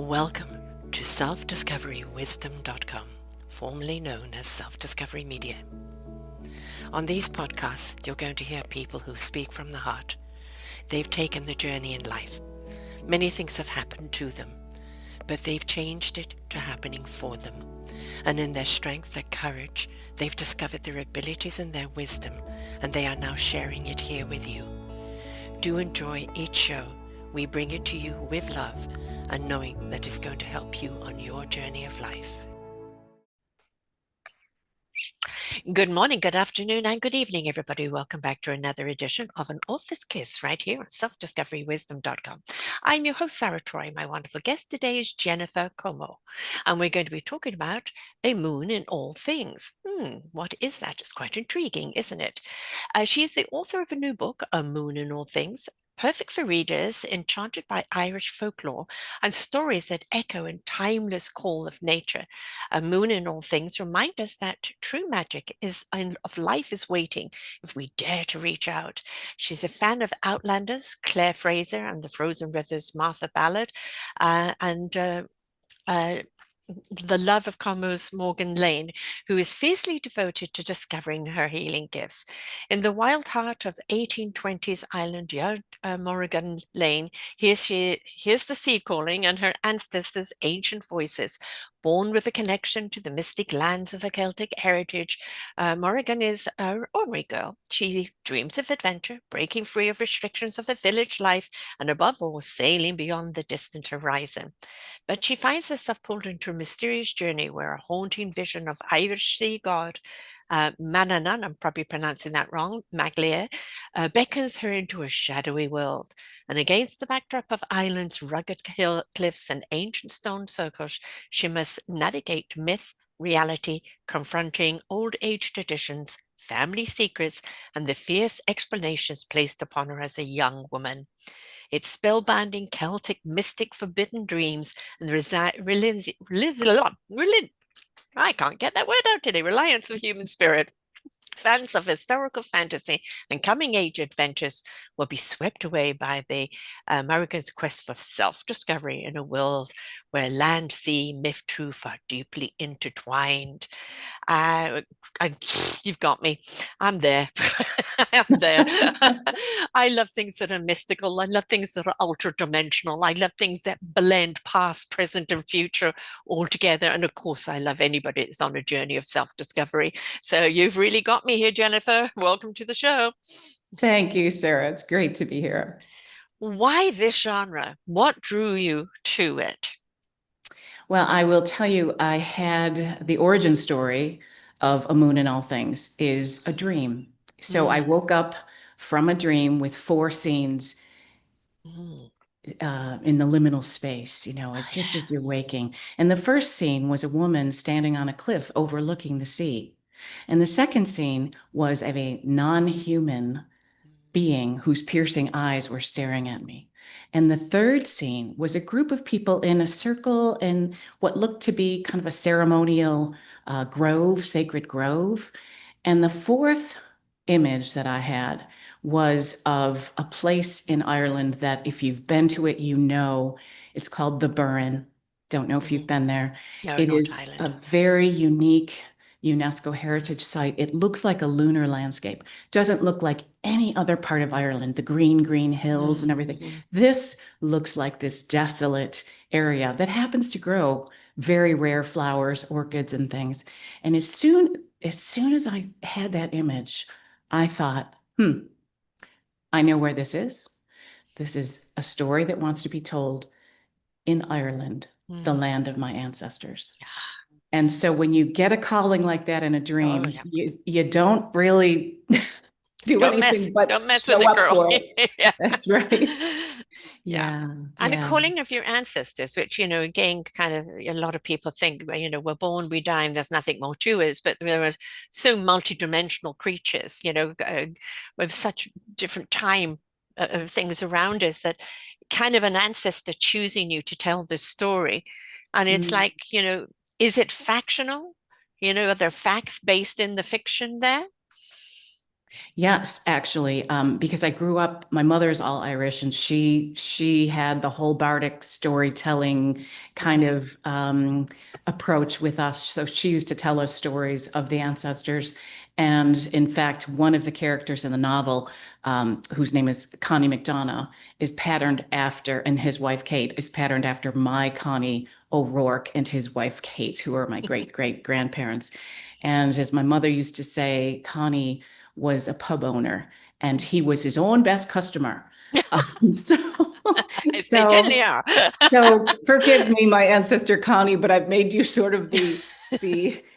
Welcome to selfdiscoverywisdom.com, formerly known as Self-Discovery Media. On these podcasts, you're going to hear people who speak from the heart. They've taken the journey in life. Many things have happened to them, but they've changed it to happening for them. And in their strength, their courage, they've discovered their abilities and their wisdom, and they are now sharing it here with you. Do enjoy each show. We bring it to you with love and knowing that it's going to help you on your journey of life. Good morning, good afternoon, and good evening, everybody. Welcome back to another edition of An Author's Kiss right here on selfdiscoverywisdom.com. I'm your host, Sarah Troy. My wonderful guest today is Jennifer Comeau, and we're going to be talking about a moon in all things. What is that? It's quite intriguing, isn't it? She's the author of a new book, A Moon in All Things, perfect for readers enchanted by Irish folklore and stories that echo in timeless call of nature. A moon in all things remind us that true magic of life is waiting if we dare to reach out. She's a fan of Outlanders, Claire Fraser, and the Frozen Brothers Martha Ballard, and the love of Comeau's Morgan Lane, who is fiercely devoted to discovering her healing gifts. In the wild heart of 1820s Ireland, Morgan Lane hears the sea calling and her ancestors' ancient voices. Born with a connection to the mystic lands of her Celtic heritage, Morrigan is an ordinary girl. She dreams of adventure, breaking free of restrictions of a village life, and above all, sailing beyond the distant horizon. But she finds herself pulled into a mysterious journey where a haunting vision of Irish sea god, Mananan, I'm probably pronouncing that wrong, Maglia, beckons her into a shadowy world. And against the backdrop of Ireland's rugged hill cliffs and ancient stone circles, she must navigate myth, reality, confronting old age traditions, family secrets, and the fierce explanations placed upon her as a young woman. Its spellbinding Celtic mystic forbidden dreams and I can't get that word out today. Reliance of human spirit. Fans of historical fantasy and coming-age adventures will be swept away by the American's quest for self-discovery in a world where land, sea, myth, truth are deeply intertwined. Uh, you've got me. I'm there. I'm there. I love things that are mystical. I love things that are ultra-dimensional. I love things that blend past, present, and future all together. And of course, I love anybody that's on a journey of self-discovery. So you've really got me here, Jennifer. Welcome to the show. Thank you, Sarah. It's great to be here. Why this genre? What drew you to it? Well, I will tell you, I had the origin story of A Moon in All Things is a dream. So I Mm, woke up from a dream with four scenes mm. in the liminal space, Oh, just yeah. as you're waking. And the first scene was a woman standing on a cliff overlooking the sea. And the second scene was of a non-human being whose piercing eyes were staring at me. And the third scene was a group of people in a circle in what looked to be kind of a ceremonial grove, sacred grove. And the fourth image that I had was of a place in Ireland that if you've been to it, it's called the Burren. Don't know if you've Mm. been there. No, It not is a Ireland. very unique UNESCO heritage site. It looks like a lunar landscape. Doesn't look like any other part of Ireland, the green hills and everything. Mm-hmm. This looks like this desolate area that happens to grow very rare flowers, orchids, and things. And as soon as I had that image, I thought, I know where this is. This is a story that wants to be told in Ireland, the Mm. land of my ancestors. And so when you get a calling like that in a Oh, dream, yeah. you don't really do anything but Don't mess with show it, up girl. for it. Yeah. That's right. Yeah. Yeah, And a yeah. calling of your ancestors, which, again, kind of a lot of people think, well, we're born, we die, and there's nothing more to us. But there are so multidimensional creatures, with such different time of things around us that kind of an ancestor choosing you to tell this story. And it's Mm. like, is it factional? Are there facts based in the fiction there? Yes, actually, because I grew up, my mother's all Irish, and she had the whole bardic storytelling kind Mm-hmm. of approach with us. So she used to tell us stories of the ancestors. And in fact, one of the characters in the novel, whose name is Connie McDonough, is patterned after, and his wife Kate is patterned after my Connie O'Rourke and his wife Kate, who are my great great grandparents. And as my mother used to say, Connie was a pub owner and he was his own best customer. So, They totally so, are. so forgive me, my ancestor Connie, but I've made you sort of the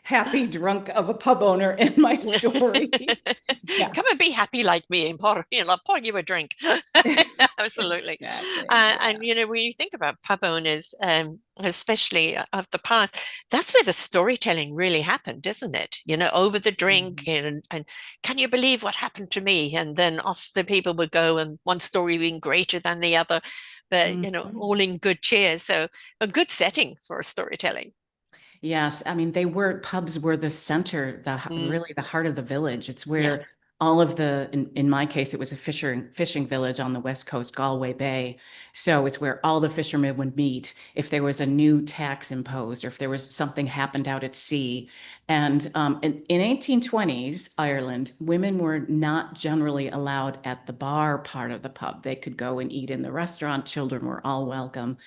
happy drunk of a pub owner in my story. Yeah, Come and be happy like me and pour you a drink. Absolutely. exactly. And Yeah. when you think about pub owners, especially of the past, that's where the storytelling really happened, isn't it? Over the drink, Mhm. and can you believe what happened to me? And then off the people would go, and one story being greater than the other, but Mhm. all in good cheer. So a good setting for storytelling. Yes, I mean pubs were the center, Mm, really the heart of the village. It's yeah. where all of in my case, it was a fishing village on the west coast, Galway Bay. So it's where all the fishermen would meet if there was a new tax imposed or if there was something happened out at sea. And in 1820s Ireland, women were not generally allowed at the bar part of the pub. They could go and eat in the restaurant. Children were all welcome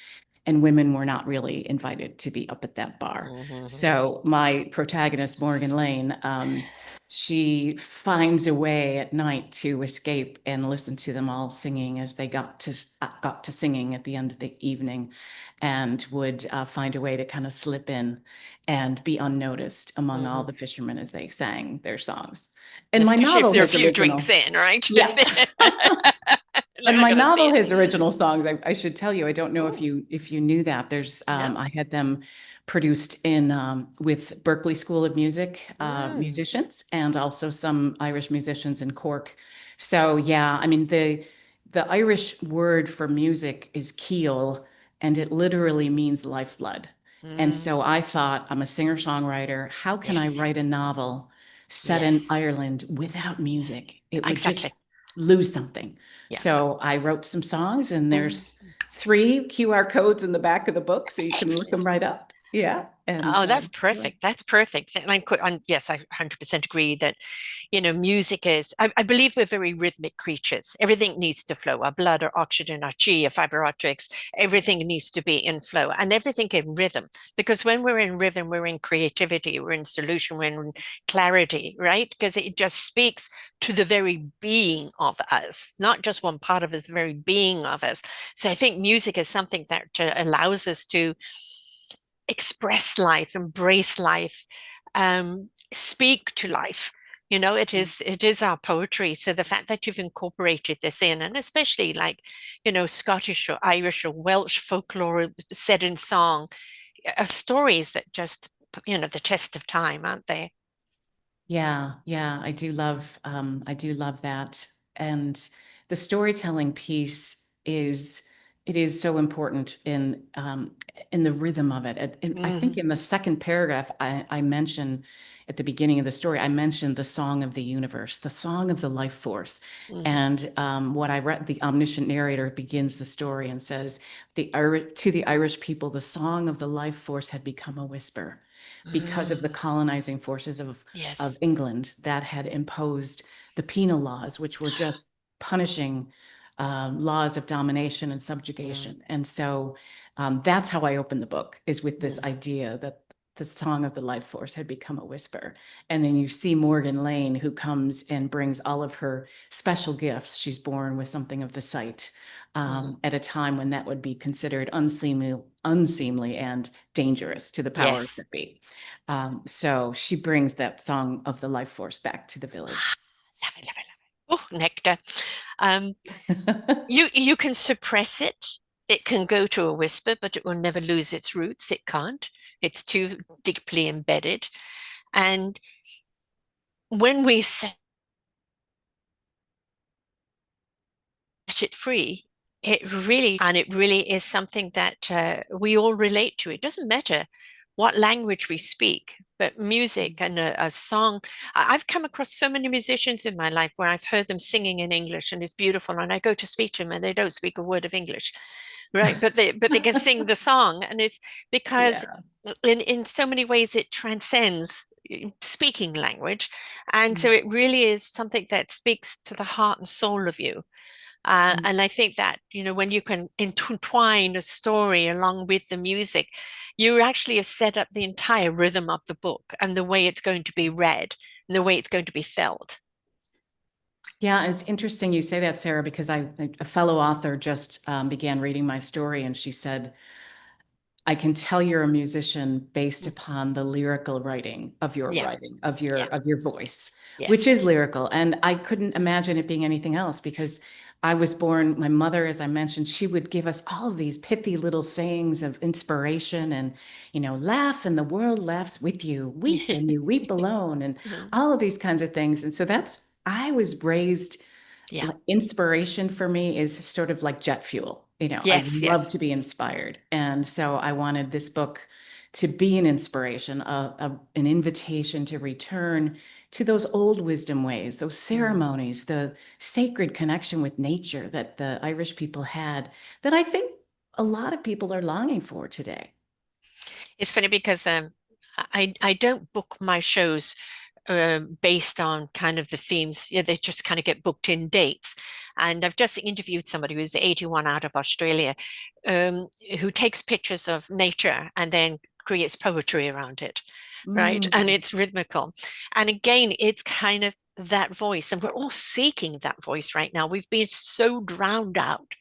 and women were not really invited to be up at that bar. Mhm. So my protagonist, Morgan Lane, she finds a way at night to escape and listen to them all singing as they got to singing at the end of the evening, and would find a way to kind of slip in and be unnoticed among all Mhm. the fishermen as they sang their songs. And my Especially if novel there are a has few drinks original, in, right? yeah. They're And not my going to see novel it. has original songs. I should tell you, I don't know if Oh, you knew that. There's no. I had them produced in with Berkeley School of Music Mm, musicians and also some Irish musicians in Cork. So yeah, I mean the Irish word for music is keel, and it literally means lifeblood. And so mm, I thought, I'm a singer-songwriter. How can I yes. write a novel set in Yes. Ireland without music? It would just Exactly. lose something. Yeah. So I wrote some songs, and Mm, there's 3 QR codes in the back of the book, so you can look excellent. them right up. Yeah, and Oh, that's perfect. That's perfect. And yes, I 100% agree that, music is, I believe we're very rhythmic creatures. Everything needs to flow. Our blood, our oxygen, our chi, our fiber optics, everything needs to be in flow and everything in rhythm. Because when we're in rhythm, we're in creativity, we're in solution, we're in clarity, right? Because it just speaks to the very being of us, not just one part of us, the very being of us. So I think music is something that allows us to express life, embrace life, speak to life. It is our poetry. So the fact that you've incorporated this in, and especially like, Scottish or Irish or Welsh folklore said in song, are stories that just, the test of time, aren't they? yeah, yeah, I do love that. And the storytelling piece is it is so important in the rhythm of it. I think Hmm. in the second paragraph, I mention at the beginning of the story, I mentioned the song of the universe, the song of the life force. Hmm. And what I read, the omniscient narrator begins the story and says, to the Irish people, the song of the life force had become a whisper because of the Mm. colonizing forces of Yes. England that had imposed the penal laws, which were just punishing laws of domination and Mm. subjugation. And so that's how I opened the book, is with this Mm. idea that the song of the life force had become a whisper. And then you see Morgan Lane, who comes and brings all of her special gifts. She's born with something of the sight Mm. at a time when that would be considered unseemly and dangerous to the powers Yes. that be. So she brings that song of the life force back to the village. Love it, love it, love it. Oh, nectar. Um, you can suppress it. It can go to a whisper, but it will never lose its roots. It can't. It's too deeply embedded. And when we set it free, it really is something that we all relate to. It doesn't matter what language we speak. But music and a song, I've come across so many musicians in my life where I've heard them singing in English and it's beautiful. And I go to speak to them and they don't speak a word of English, right? But they can sing the song. And it's because Yeah. in so many ways it transcends speaking language. And so Mm, it really is something that speaks to the heart and soul of you. mm. And I think that, when you can intertwine a story along with the music, you actually have set up the entire rhythm of the book and the way it's going to be read and the way it's going to be felt. Yeah, it's interesting you say that, Sarah, because a fellow author just began reading my story, and she said, I can tell you're a musician based Mm. upon the lyrical Yeah, writing, of yeah, your voice, which yes. is lyrical. And I couldn't imagine it being anything else because I was born, my mother, as I mentioned, she would give us all of these pithy little sayings of inspiration and, laugh and the world laughs with you, weep and you weep alone, and Mhm. all of these kinds of things. And so I was raised, Yeah, like, inspiration for me is sort of like jet fuel. I yes, love yes. to be inspired. And so I wanted this book to be an inspiration, an invitation to return to those old wisdom ways, those Mm. ceremonies, the sacred connection with nature that the Irish people had, that I think a lot of people are longing for today. It's funny because I don't book my shows based on kind of the themes. Yeah, they just kind of get booked in dates. And I've just interviewed somebody who's 81 out of Australia, um, who takes pictures of nature and then creates poetry around it, right? And Mm, it's rhythmical. And again, it's kind of that voice. And we're all seeking that voice right now. We've been so drowned out.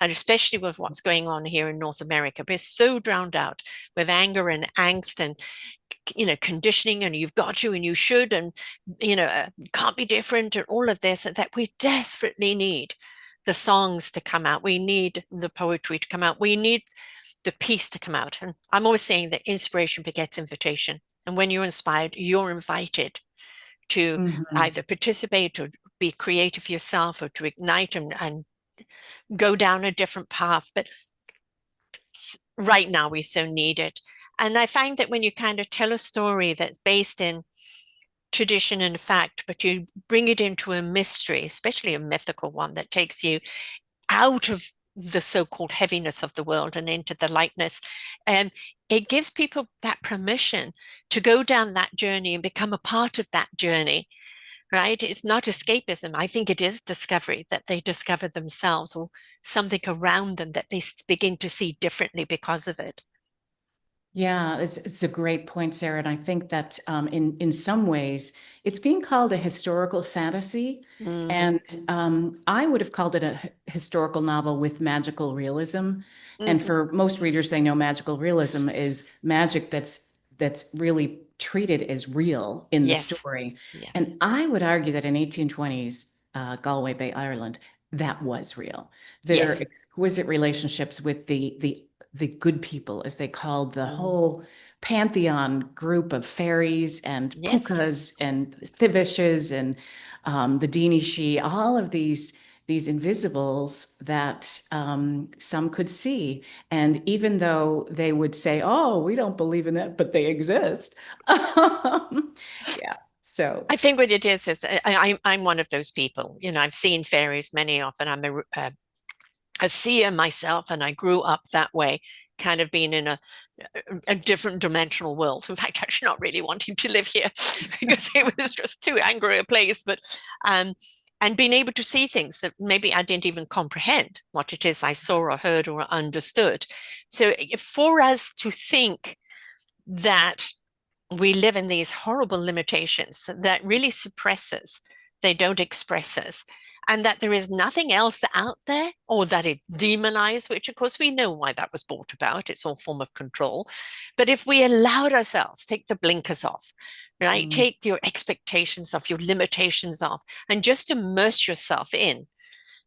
And especially with what's going on here in North America, we're so drowned out with anger and angst and conditioning and you've got to and you should and can't be different and all of this that we desperately need the songs to come out. We need the poetry to come out. We need the peace to come out. And I'm always saying that inspiration begets invitation. And when you're inspired, you're invited to mhm. either participate or be creative yourself or to ignite and go down a different path. But right now, we so need it. And I find that when you kind of tell a story that's based in tradition and fact, but you bring it into a mystery, especially a mythical one that takes you out of the so-called heaviness of the world and into the lightness. And it gives people that permission to go down that journey and become a part of that journey, right? It's not escapism. I think it is discovery that they discover themselves or something around them that they begin to see differently because of it. Yeah, it's a great point, Sarah. And I think that in some ways, it's being called a historical fantasy. Mm-hmm. And I would have called it a historical novel with magical realism. And Mm-hmm. for most readers, they know magical realism is magic that's really treated as real in the Yes. story. Yeah. And I would argue that in 1820s Galway Bay, Ireland, that was real. Their Yes. exquisite relationships with the good people, as they called the Mm. whole pantheon group of fairies and Yes. pukas and thivishes and the Dinishi, all of these invisibles that some could see. And even though they would say, "Oh, we don't believe in that," but they exist. Yeah. So. I think what it is I'm one of those people. I've seen fairies many often. I'm a seer myself, and I grew up that way, kind of being in a different dimensional world. In fact, actually not really wanting to live here because it was just too angry a place. But um, and being able to see things that maybe I didn't even comprehend what it is I saw or heard or understood. So for us to think that we live in these horrible limitations that really suppress us, they don't express us, and that there is nothing else out there, or that it demonized, which of course we know why that was brought about. It's all form of control. But if we allowed ourselves, take the blinkers off, right? Mm, Take your expectations off, your limitations off, and just immerse yourself in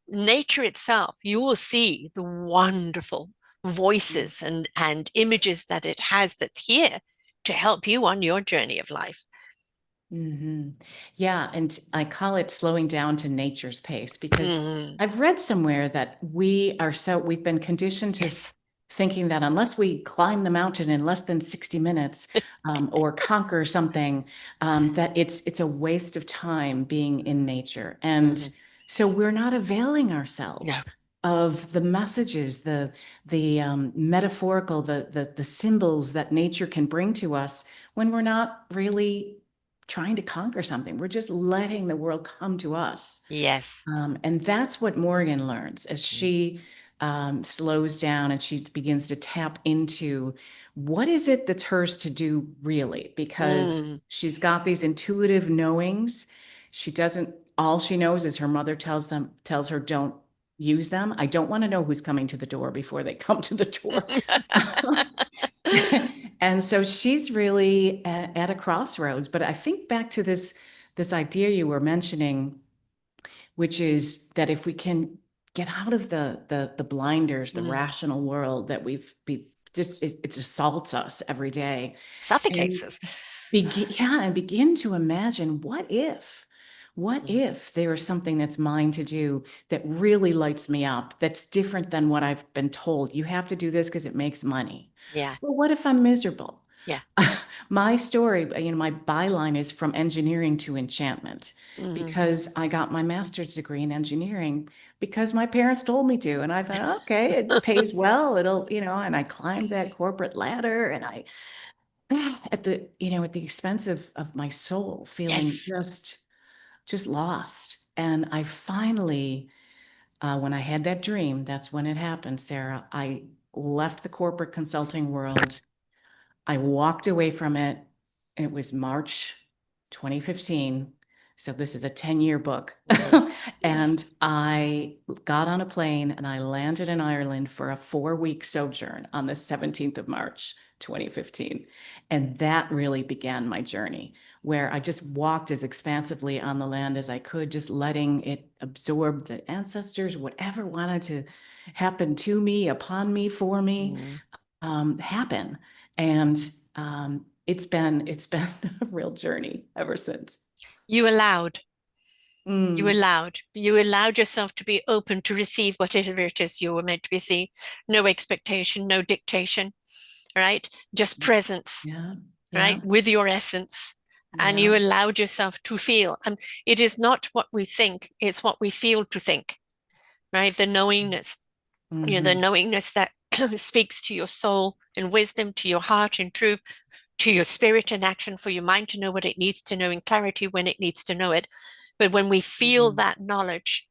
nature itself, you will see the wonderful voices and images that it has that's here to help you on your journey of life. mhm. Yeah, and I call it slowing down to nature's pace because Mm, I've read somewhere that we've been conditioned to yes. thinking that unless we climb the mountain in less than 60 minutes or conquer something, that it's a waste of time being in nature. And Mhm. so we're not availing No. ourselves of the messages, the metaphorical, the symbols that nature can bring to us when we're not really trying to conquer something. We're just letting the world come to us. Yes. And that's what Morgan learns as she slows down and she begins to tap into what is it that's hers to do really, because Mm. she's got these intuitive knowings. She doesn't, all she knows is her mother tells her, don't use them. I don't want to know who's coming to the door before they come to the door. And so she's really at a crossroads. But I think back to this idea you were mentioning, which is that if we can get out of the blinders, the Mm. rational world that we just it assaults us every day, and Suffocates us. begin to imagine what Mm. if there is something that's mine to do that really lights me up, that's different than what I've been told. You have to do this because it makes money. Yeah. Well, what if I'm miserable? Yeah. My story, my byline is from engineering to enchantment, Hmm. because I got my master's degree in engineering because my parents told me to. And I thought, okay, it pays well. And I climbed that corporate ladder, and I, at the expense of my soul, feeling Yes. just lost. And I finally, when I had that dream, that's when it happened, Sarah. I left the corporate consulting world. I walked away from it. It was March 2015. So this is a 10-year book. Mm. And I got on a plane and I landed in Ireland for a 4-week sojourn on the 17th of March, 2015. And that really began my journey, where I just walked as expansively on the land as I could, just letting it absorb the ancestors, whatever wanted to happen to me, upon me, for me, Mm. happen. And it's been a real journey ever since. You allowed. You Mm, allowed. You allowed yourself to be open to receive whatever it is you were meant to receive. No expectation, no dictation, right? Just presence, yeah, yeah, right? With your essence. And yeah. you allowed yourself to feel. And it is not what we think, it's what we feel to think, right? The knowingness, the Hmm. knowingness that speaks to your soul in wisdom, to your heart in truth, to your spirit in action, for your mind to know what it needs to know in clarity when it needs to know it. But when we feel Hmm. that knowledge,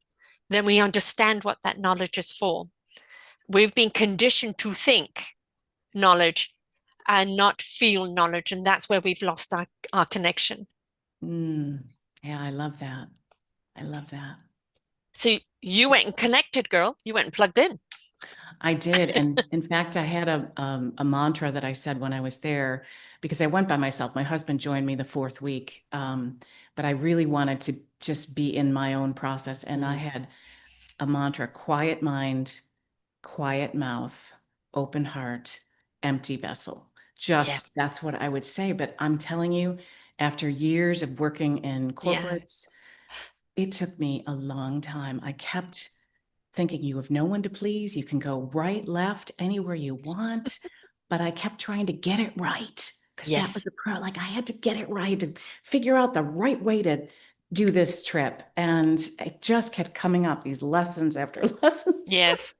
then we understand what that knowledge is for. We've been conditioned to think knowledge and not feel knowledge. And that's where we've lost our connection. Mm. Yeah, I love that. I love that. So you went and connected, girl. You went and plugged in. I did. And in fact, I had a mantra that I said when I was there, because I went by myself. My husband joined me the fourth week. But I really wanted to just be in my own process. And I Mm. had a mantra: quiet mind, quiet mouth, open heart, empty vessel. Yeah. Just that's what I would say. But I'm telling you, after years of working in Yeah. corporates, it took me a long time. I kept thinking, you have no one to please. You can go right, left, anywhere you want. But I kept trying to get it right, because that was Yes. the problem. Like, I had to get it right to figure out the right way to do this trip. And it just kept coming up, these lessons after lessons. Yes.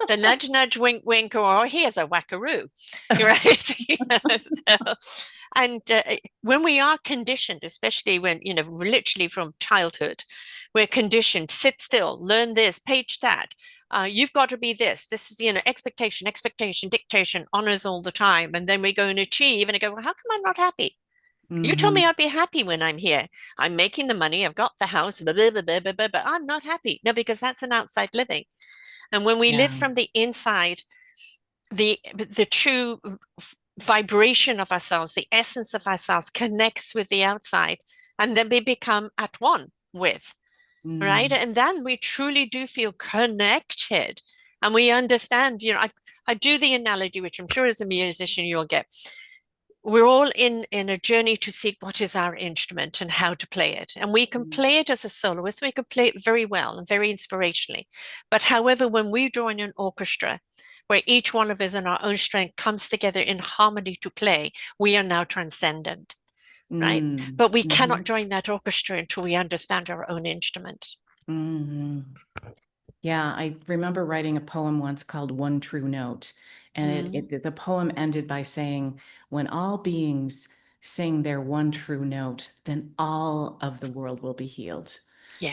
The nudge, nudge, wink, wink, or here's a wackaroo, right? So, and when we are conditioned, especially when, literally from childhood, we're conditioned, sit still, learn this, page that. You've got to be this. This is, expectation, expectation, dictation, honors all the time. And then we go and achieve and I go, well, how come I'm not happy? You told me Hmm. I'd be happy when I'm here. I'm making the money. I've got the house, blah, blah, blah, blah, blah, blah, but I'm not happy. No, because that's an outside living. And when we live Yeah. from the inside, the true vibration of ourselves, the essence of ourselves connects with the outside, and then we become at one with, right? Mm. And then we truly do feel connected. And we understand, I do the analogy, which I'm sure as a musician you'll get. We're all in a journey to seek what is our instrument and how to play it. And we can play it as a soloist, we can play it very well and very inspirationally. But however, when we join an orchestra, where each one of us in our own strength comes together in harmony to play, we are now transcendent, right? Mm, But we cannot mhm, join that orchestra until we understand our own instrument. mhm. Yeah, I remember writing a poem once called One True Note. And Mm, the poem ended by saying, when all beings sing their one true note, then all of the world will be healed.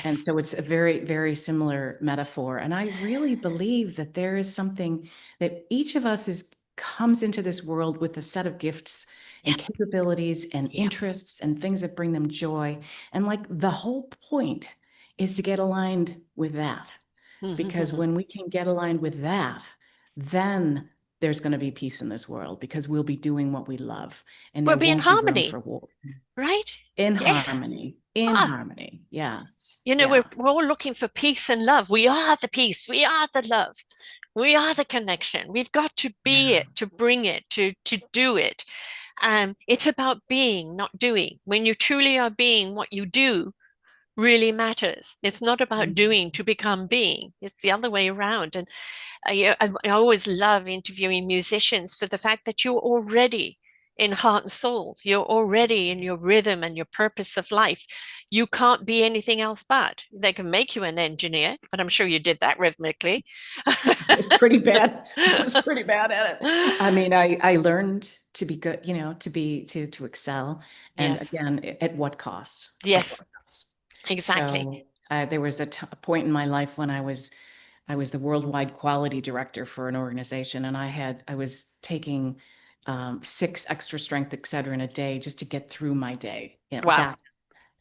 And yes. so it's a very, very similar metaphor. And I really believe that there is something that each of us is comes into this world with a set of gifts and Yep. capabilities and Yep. interests and things that bring them joy. And like the whole point is to get aligned with that. Because Mm-hmm. when we can get aligned with that, then there's going to be peace in this world because we'll be doing what we love and We'll there be in won't be room for harmony, war. right? In Yes. harmony, in Ah, harmony. Yes. you know, Yeah. we're all looking for peace and love. We are the peace. We are the love. We are the connection. We've got to be Yeah. it, to bring it, to do it. It's about being, not doing. When you truly are being, what you do really matters. It's not about doing Mhm. to become being. It's the other way around. And I always love interviewing musicians for the fact that you're already in heart and soul. You're already in your rhythm and your purpose of life. You can't be anything else but. They can make you an engineer, but I'm sure you did that rhythmically. I was pretty bad. I was pretty bad at it. I mean, I learned to be good, to excel. And Yes, again, at what cost? At yes, what cost? exactly. So there was a point in my life when I was the worldwide quality director for an organization, and I was taking 6 extra strength Excedrin a day just to get through my day. Wow.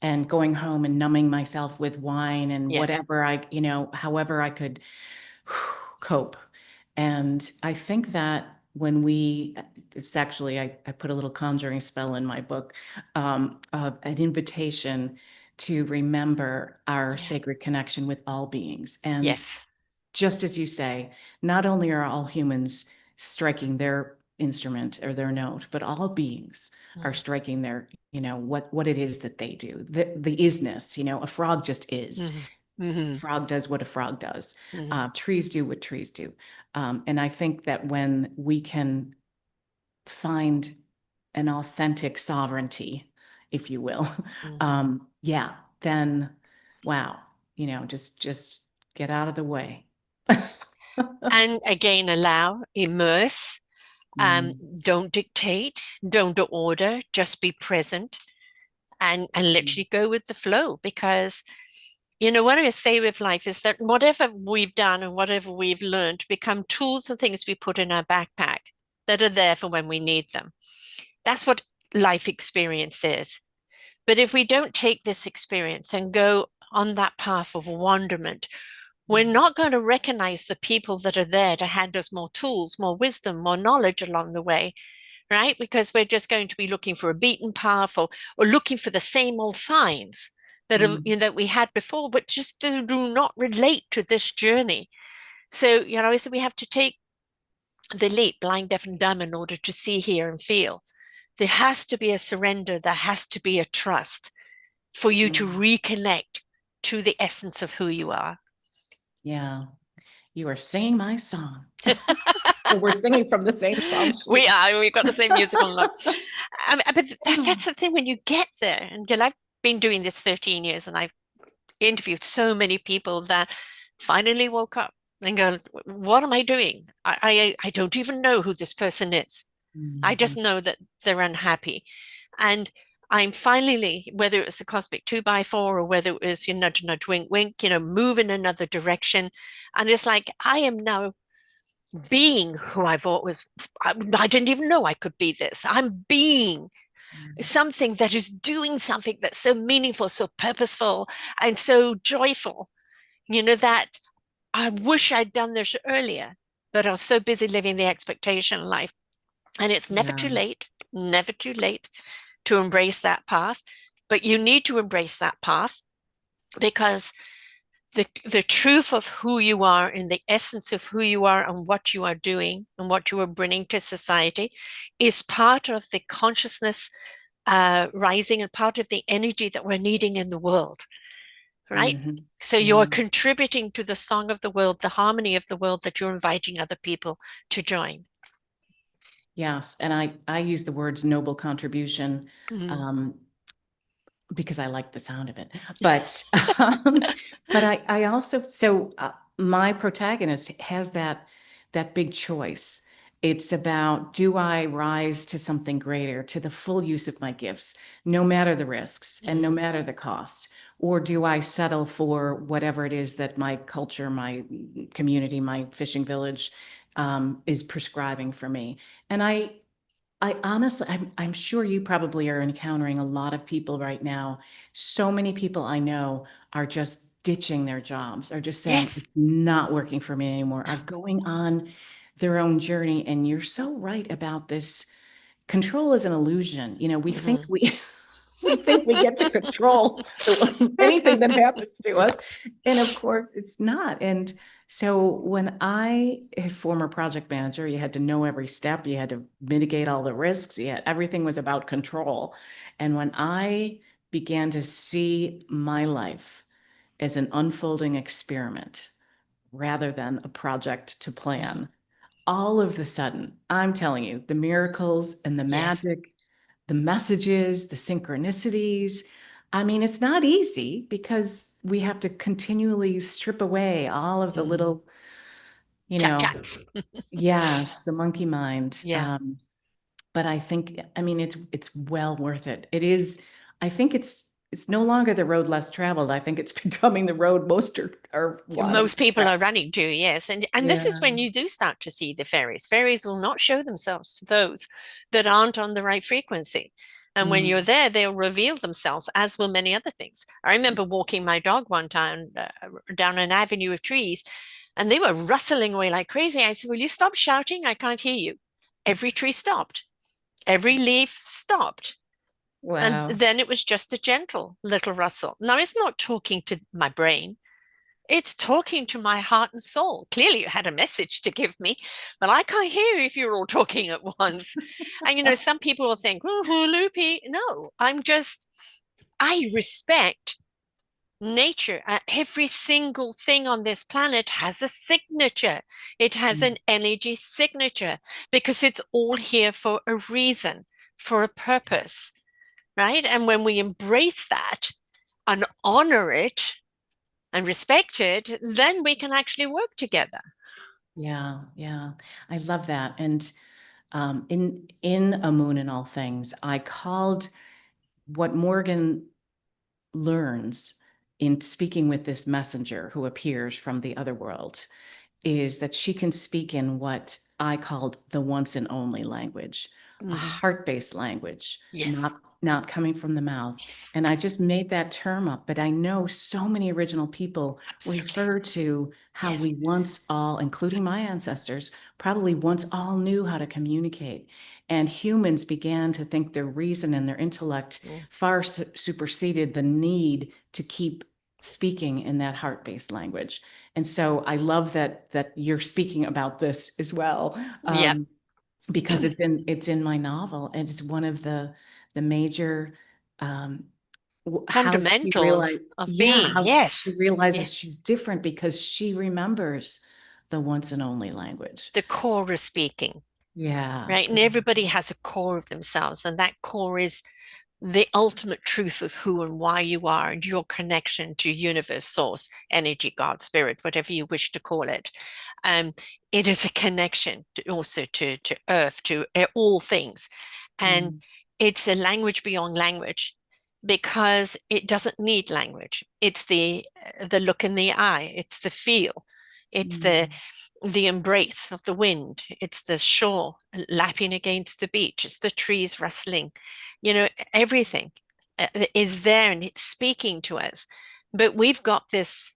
And going home and numbing myself with wine and Yes. whatever however I could cope. And I think that when it's actually, I put a little conjuring spell in my book, an invitation to remember our Yeah. sacred connection with all beings. And Yes. just as you say, not only are all humans striking their instrument or their note, but all beings are Mm-hmm. striking their, what it is that they do. The isness, a frog just is. Mm-hmm. Frog does what a frog does. Mm-hmm. Trees do what trees do. And I think that when we can find an authentic sovereignty, if you will, Mm-hmm. yeah, then wow, just get out of the way. And again, allow, immerse, Mm, don't dictate, don't order, just be present and mm, literally go with the flow. Because, what I say with life is that whatever we've done and whatever we've learned become tools and things we put in our backpack that are there for when we need them. That's what life experience is. But if we don't take this experience and go on that path of wonderment, we're mm, not going to recognize the people that are there to hand us more tools, more wisdom, more knowledge along the way, right? Because we're just going to be looking for a beaten path or looking for the same old signs that are, mm, that we had before, but just do not relate to this journey. So, I said we have to take the leap, blind, deaf, and dumb, in order to see, hear, and feel. There has to be a surrender. There has to be a trust for you to mm. reconnect to the essence of who you are. Yeah, you are singing my song. Or we're singing from the same song We sheet. are. We've got the same musical love. But that's the thing when you get there. And I've been doing this 13 years and I've interviewed so many people that finally woke up and go, what am I doing? I don't even know who this person is. I just Mhm. know that they're unhappy. And I'm finally, whether it was the cosmic 2x4 or whether it was your nudge, nudge, wink, wink, move in another direction. And it's like, I am now being who I thought was, I didn't even know I could be this. I'm being something that is doing something that's so meaningful, so purposeful, and so joyful, that I wish I'd done this earlier, but I was so busy living the expectation life. And it's Yeah. never too late to embrace that path. But you need to embrace that path because the truth of who you are and the essence of who you are and what you are doing and what you are bringing to society is part of the consciousness rising and part of the energy that we're needing in the world, right? Mhm. So you're Yeah. contributing to the song of the world, the harmony of the world that you're inviting other people to join. Yes. And I use the words noble contribution, Mm. um, because I like the sound of it. Um, but I also, my protagonist has that big choice. It's about, do I rise to something greater, to the full use of my gifts, no matter the risks and no Mm. matter the cost? Or do I settle for whatever it is that my culture, my community, my fishing village, is prescribing for me? And I honestly, I'm sure you probably are encountering a lot of people right now. So many people I know are just ditching their jobs, are just saying, Yes. it's not working for me anymore, No. are going on their own journey. And you're so right about this. Control is an illusion. We think Mhm. we think we get to control anything that happens to us. And of course, it's not. And so when a former project manager, you had to know every step, you had to mitigate all the risks, everything was about control. And when I began to see my life as an unfolding experiment rather than a project to Mhm. plan, all of the sudden, I'm telling you, the miracles and the Yes. magic, the messages, the synchronicities. I mean, it's not easy because we have to continually strip away all of the Mhm. little, you Chat know, chats. yes, the monkey mind. Yeah. But I think, I mean, it's well worth it. It is, I think it's no longer the road less traveled. I think it's becoming the road most are wanting Most to people travel. are running to, yes. And this is Yeah. when you do start to see the fairies. Fairies will not show themselves to those that aren't on the right frequency. And when you're Mm. there, they'll reveal themselves, as will many other things. I remember walking my dog one time down an avenue of trees, and they were rustling away like crazy. I said, "Will you stop shouting? I can't hear you." Every tree stopped, every leaf stopped. And Wow. then it was just a gentle little rustle. Now, it's not talking to my brain, it's talking to my heart and soul. Clearly, you had a message to give me, but I can't hear if you're all talking at once. And, some people will think, oh, loopy. No, I respect nature. Every single thing on this planet has a signature, it has an Mm. energy signature because it's all here for a reason, for a purpose, right? And when we embrace that and honor it, and respect it, then we can actually work together. Yeah, yeah. I love that. And in A Moon in All Things, I called what Morgan learns in speaking with this messenger who appears from the other world is that she can speak in what I called the once and only language, a Mm-hmm. heart-based language, Yes. not coming from the mouth. Yes. And I just made that term up, but I know so many original people Absolutely. refer to how Yes. we once all, including my ancestors, probably once all knew how to communicate. And humans began to think their reason and their intellect Mm. far superseded the need to keep speaking in that heart-based language. And so I love that you're speaking about this as well, Yeah. because it's in my novel, and it's one of the major, um, how she Fundamentals realized, of yeah, being. how she Yes. realizes Yes. she's different because she remembers the once and only language. The core is speaking, Yeah, right? And yeah. everybody has a core of themselves, and that core is the ultimate truth of who and why you are and your connection to universe, source, energy, God, spirit, whatever you wish to call it. Um, it is a connection also to earth, to all things. And Mm, it's a language beyond language because it doesn't need language. It's the look in the eye, it's the feel, it's the mm, the embrace of the wind, it's the shore lapping against the beach, it's the trees rustling, everything is there and it's speaking to us. But we've got this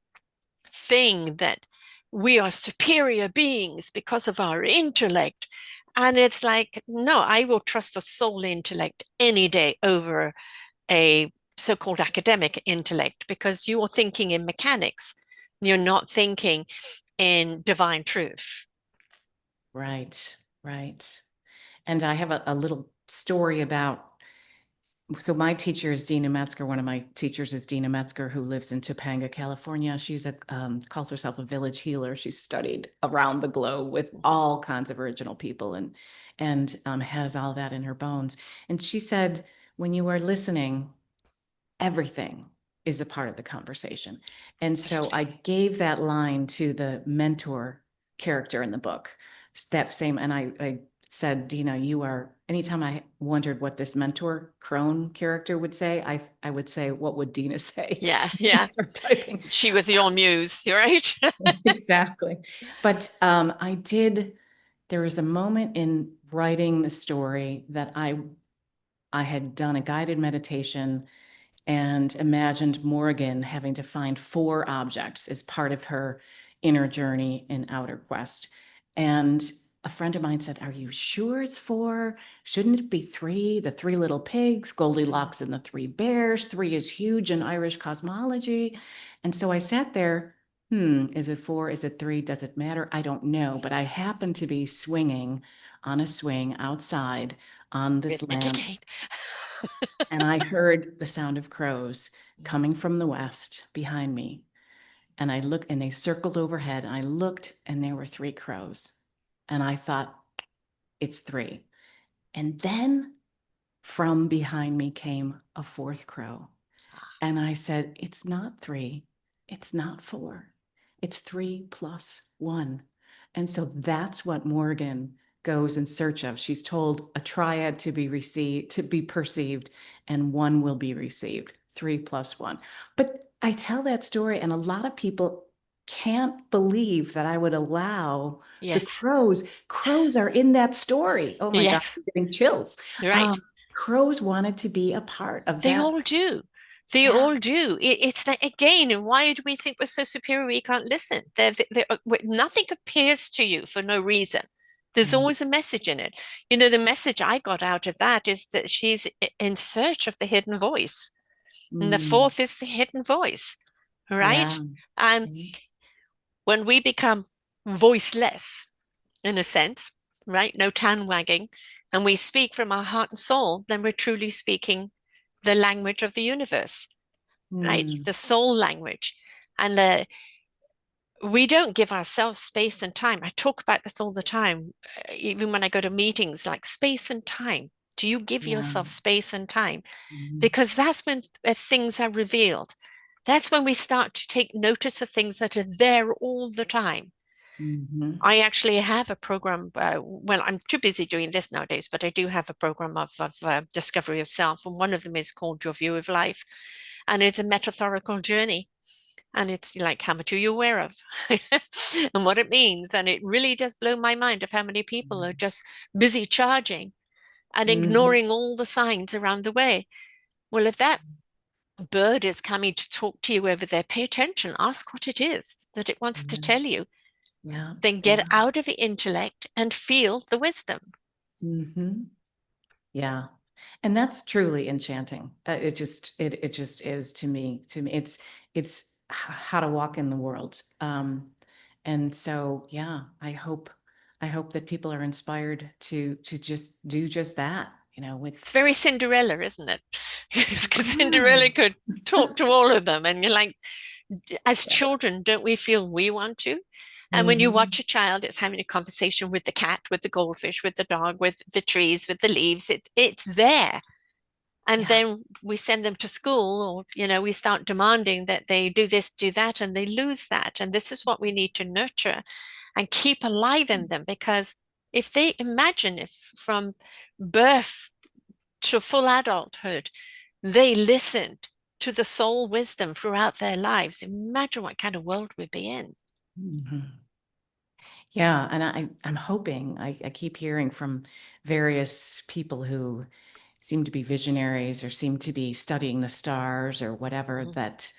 thing that we are superior beings because of our intellect. And it's like, no, I will trust a soul intellect any day over a so called academic intellect because you are thinking in mechanics. You're not thinking in divine truth. right, right. And I have a little story about so my teacher is Dina Metzger. One of my teachers is Dina Metzger, who lives in Topanga, California. She's a calls herself a village healer. She's studied around the globe with all kinds of original people and has all that in her bones. And she said, when you are listening, everything is a part of the conversation. And so I Absolutely. gave that line to the mentor character in the book. That same, and I said, Dina, you are, anytime I wondered what this mentor crone character would say, I would say, what would Dina say? Yeah, And yeah. start typing. She was your muse, you're right. Exactly. But there was a moment in writing the story that I had done a guided meditation and imagined Morgan having to find 4 objects as part of her inner journey in outer quest. And a friend of mine said, are you sure it's 4? Shouldn't it be 3? The 3 little pigs, Mm. Goldilocks and the 3 bears. 3 is huge in Irish cosmology. And so I sat there, is it 4? Is it 3? Does it matter? I don't know. But I happened to be swinging on a swing outside on this land, Rhythmically. and I heard the sound of crows coming Mm. from the west behind me. And I looked, and they circled overhead. And I looked, and there were 3 crows. And I thought, it's 3. And then from behind me came a 4th crow. And I said, it's not 3, it's not 4, it's 3 plus 1. And so that's what Morgan goes in search of. She's told a triad to be received, to be perceived, and 1 will be received. 3 plus 1. But I tell that story, and a lot of people can't believe that I would allow the Yes, crows. Crows are in that story. Oh my God, yes, I'm getting chills. you're right. Um, Crows wanted to be a part of They that. all do. They Yeah. all do. It's like, again, why do we think we're so superior we can't listen? Nothing appears to you for no reason. There's Mm, always a message in it. You know, the message I got out of that is that she's in search of the hidden voice. And the mm, fourth is the hidden voice, yeah. right? And Mm, when we become voiceless, in a sense, right? No tongue wagging, and we speak from our heart and soul, then we're truly speaking the language of the universe, right? mm, The soul language. And we don't give ourselves space and time. I talk about this all the time, even when I go to meetings, like space and time. Do you give yeah. yourself space and time? Mm, Because that's when things are revealed. That's when we start to take notice of things that are there all the time. mhm, I actually have a program. Well, I'm too busy doing this nowadays, but I do have a program of discovery of self. And one of them is called Your View of Life. And it's a metaphorical journey. And it's like, how much are you aware of? And what it means. And it really does blow my mind of how many people are just busy charging and mhm, ignoring all the signs around the way. Well, if that bird is coming to talk to you over there, pay attention, ask what it is that it wants to yeah, tell you, yeah, then yeah. get out of the intellect and feel the wisdom. Mhm, yeah. And that's truly enchanting. It just is to me. To me, it's how to walk in the world. And so, yeah, I hope that people are inspired to just do just that. With It's very Cinderella, isn't it? Because yeah, Cinderella could talk to all of them. And you're like, as right. children, don't we feel we want to? And when you Mhm, watch a child, it's having a conversation with the cat, with the goldfish, with the dog, with the trees, with the leaves. It's there. And yeah. then we send them to school, or we start demanding that they do this, do that, and they lose that. And this is what we need to nurture and keep alive in them, because if they imagine, if from birth to full adulthood they listened to the soul wisdom throughout their lives, imagine what kind of world we'd be in. Mhm. Yeah, and I'm hoping, I keep hearing from various people who seem to be visionaries or seem to be studying the stars or whatever, Mhm.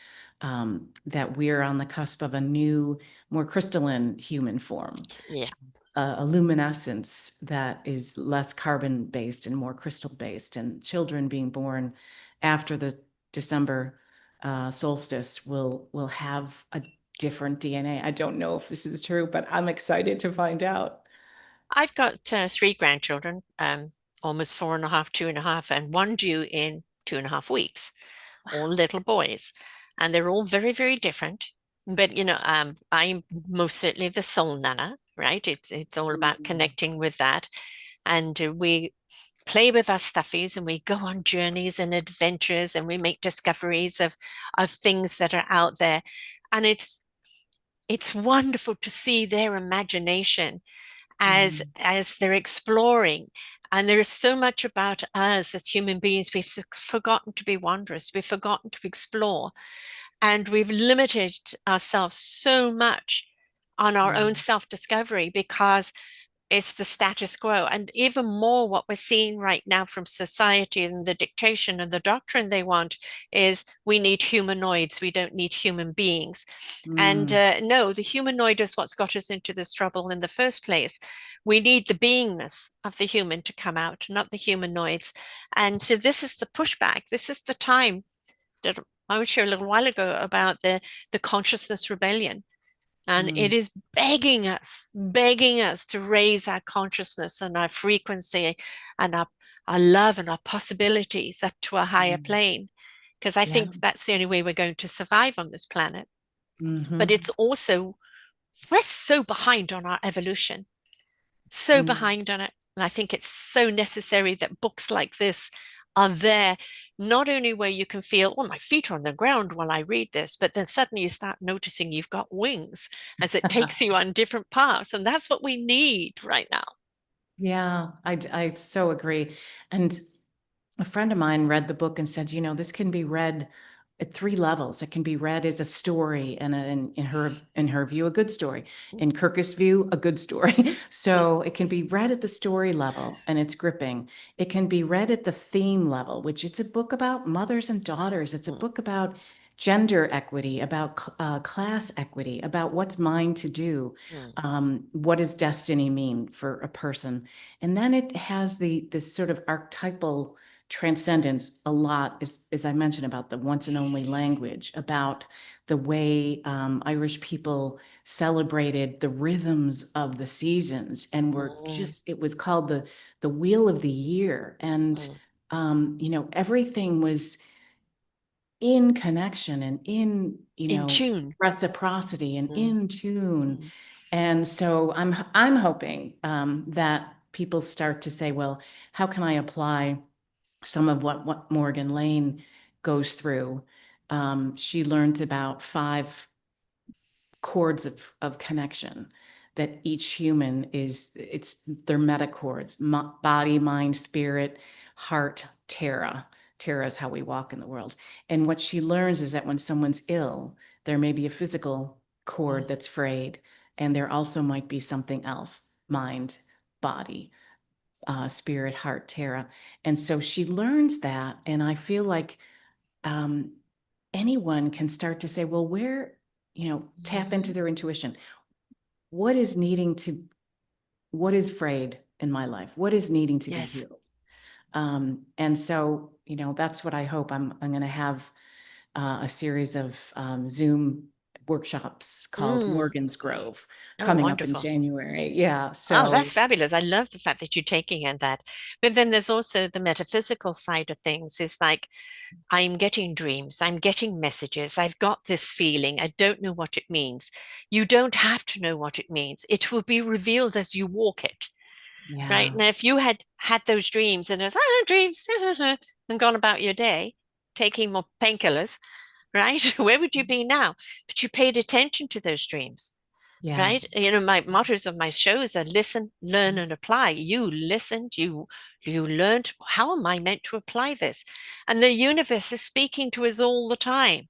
that we're on the cusp of a new, more crystalline human form, Yeah. a luminescence that is less carbon based and more crystal based. And children being born after the December solstice will have a different DNA. I don't know if this is true, but I'm excited to find out. I've got 3 grandchildren, almost 4.5, 2.5, and one due in 2.5 weeks, all little boys. And they're all very, very different. But I'm most certainly the soul nana, right? It's all about Mm, connecting with that. And we play with our stuffies and we go on journeys and adventures and we make discoveries of things that are out there. And it's wonderful to see their imagination mm, as they're exploring. And there is so much about us as human beings. We've forgotten to be wondrous. We've forgotten to explore. And we've limited ourselves so much on our own mm, self-discovery because it's the status quo. And even more, what we're seeing right now from society and the dictation and the doctrine they want is we need humanoids, we don't need human beings. And mm, no, the humanoid is what's got us into this trouble in the first place. We need the beingness of the human to come out, not the humanoids. And so this is the pushback. This is the time that I was sharing a little while ago about the consciousness rebellion. And it mm, is begging us to raise our consciousness and our frequency and our love and our possibilities up to a higher mm. plane. Because I Yeah. think that's the only way we're going to survive on this planet. But Mm-hmm. it's also, we're so behind on our evolution, so Mm. behind on it. And I think it's so necessary that books like this are there, not only where you can feel, oh, my feet are on the ground while I read this, but then suddenly you start noticing you've got wings as it takes you on different paths. And that's what we need right now. Yeah, I so agree. And a friend of mine read the book and said, this can be read at three levels. It can be read as a story, and in her view, a good story. In Kirkus' view, a good story. So it can be read at the story level, and it's gripping. It can be read at the theme level, which it's a book about mothers and daughters. It's a book about gender equity, about class equity, about what's mine to do. What does destiny mean for a person? And then it has this sort of archetypal transcendence a lot, as I mentioned, about the once and only language, about the way Irish people celebrated the rhythms of the seasons, and it was called the wheel of the year, and everything was in connection and in In tune. reciprocity and Mm, in tune. mm, And so I'm hoping that people start to say, well, how can I apply some of what Morgan Lane goes through? She learns about 5 chords of connection that each human they're meta chords: body, mind, spirit, heart, terra. Terra is how we walk in the world. And what she learns is that when someone's ill, there may be a physical chord mm, that's frayed, and there also might be something else: mind, body, spirit, heart, terra. And so she learns that. And I feel like um, anyone can start to say, well, tap into mhm. their intuition. What is needing to, what is frayed in my life? What is needing to be Yes. healed? And so, that's what I hope. I'm going to have a series of Zoom workshops called Mm. Morgan's Grove Oh, coming up in wonderful. January. Yeah. Oh, that's So, fabulous. I love the fact that you're taking in that. But then there's also the metaphysical side of things. Is like, I'm getting dreams, I'm getting messages, I've got this feeling, I don't know what it means. You don't have to know what it means. It will be revealed as you walk it, right? yeah. Now, if you had had those dreams and there's dreams and gone about your day taking more painkillers, right? Where would you be now? But you paid attention to those dreams, Yeah. right? My mottos of my shows are listen, learn, and apply. You listened, you learned. How am I meant to apply this? And the universe is speaking to us all the time.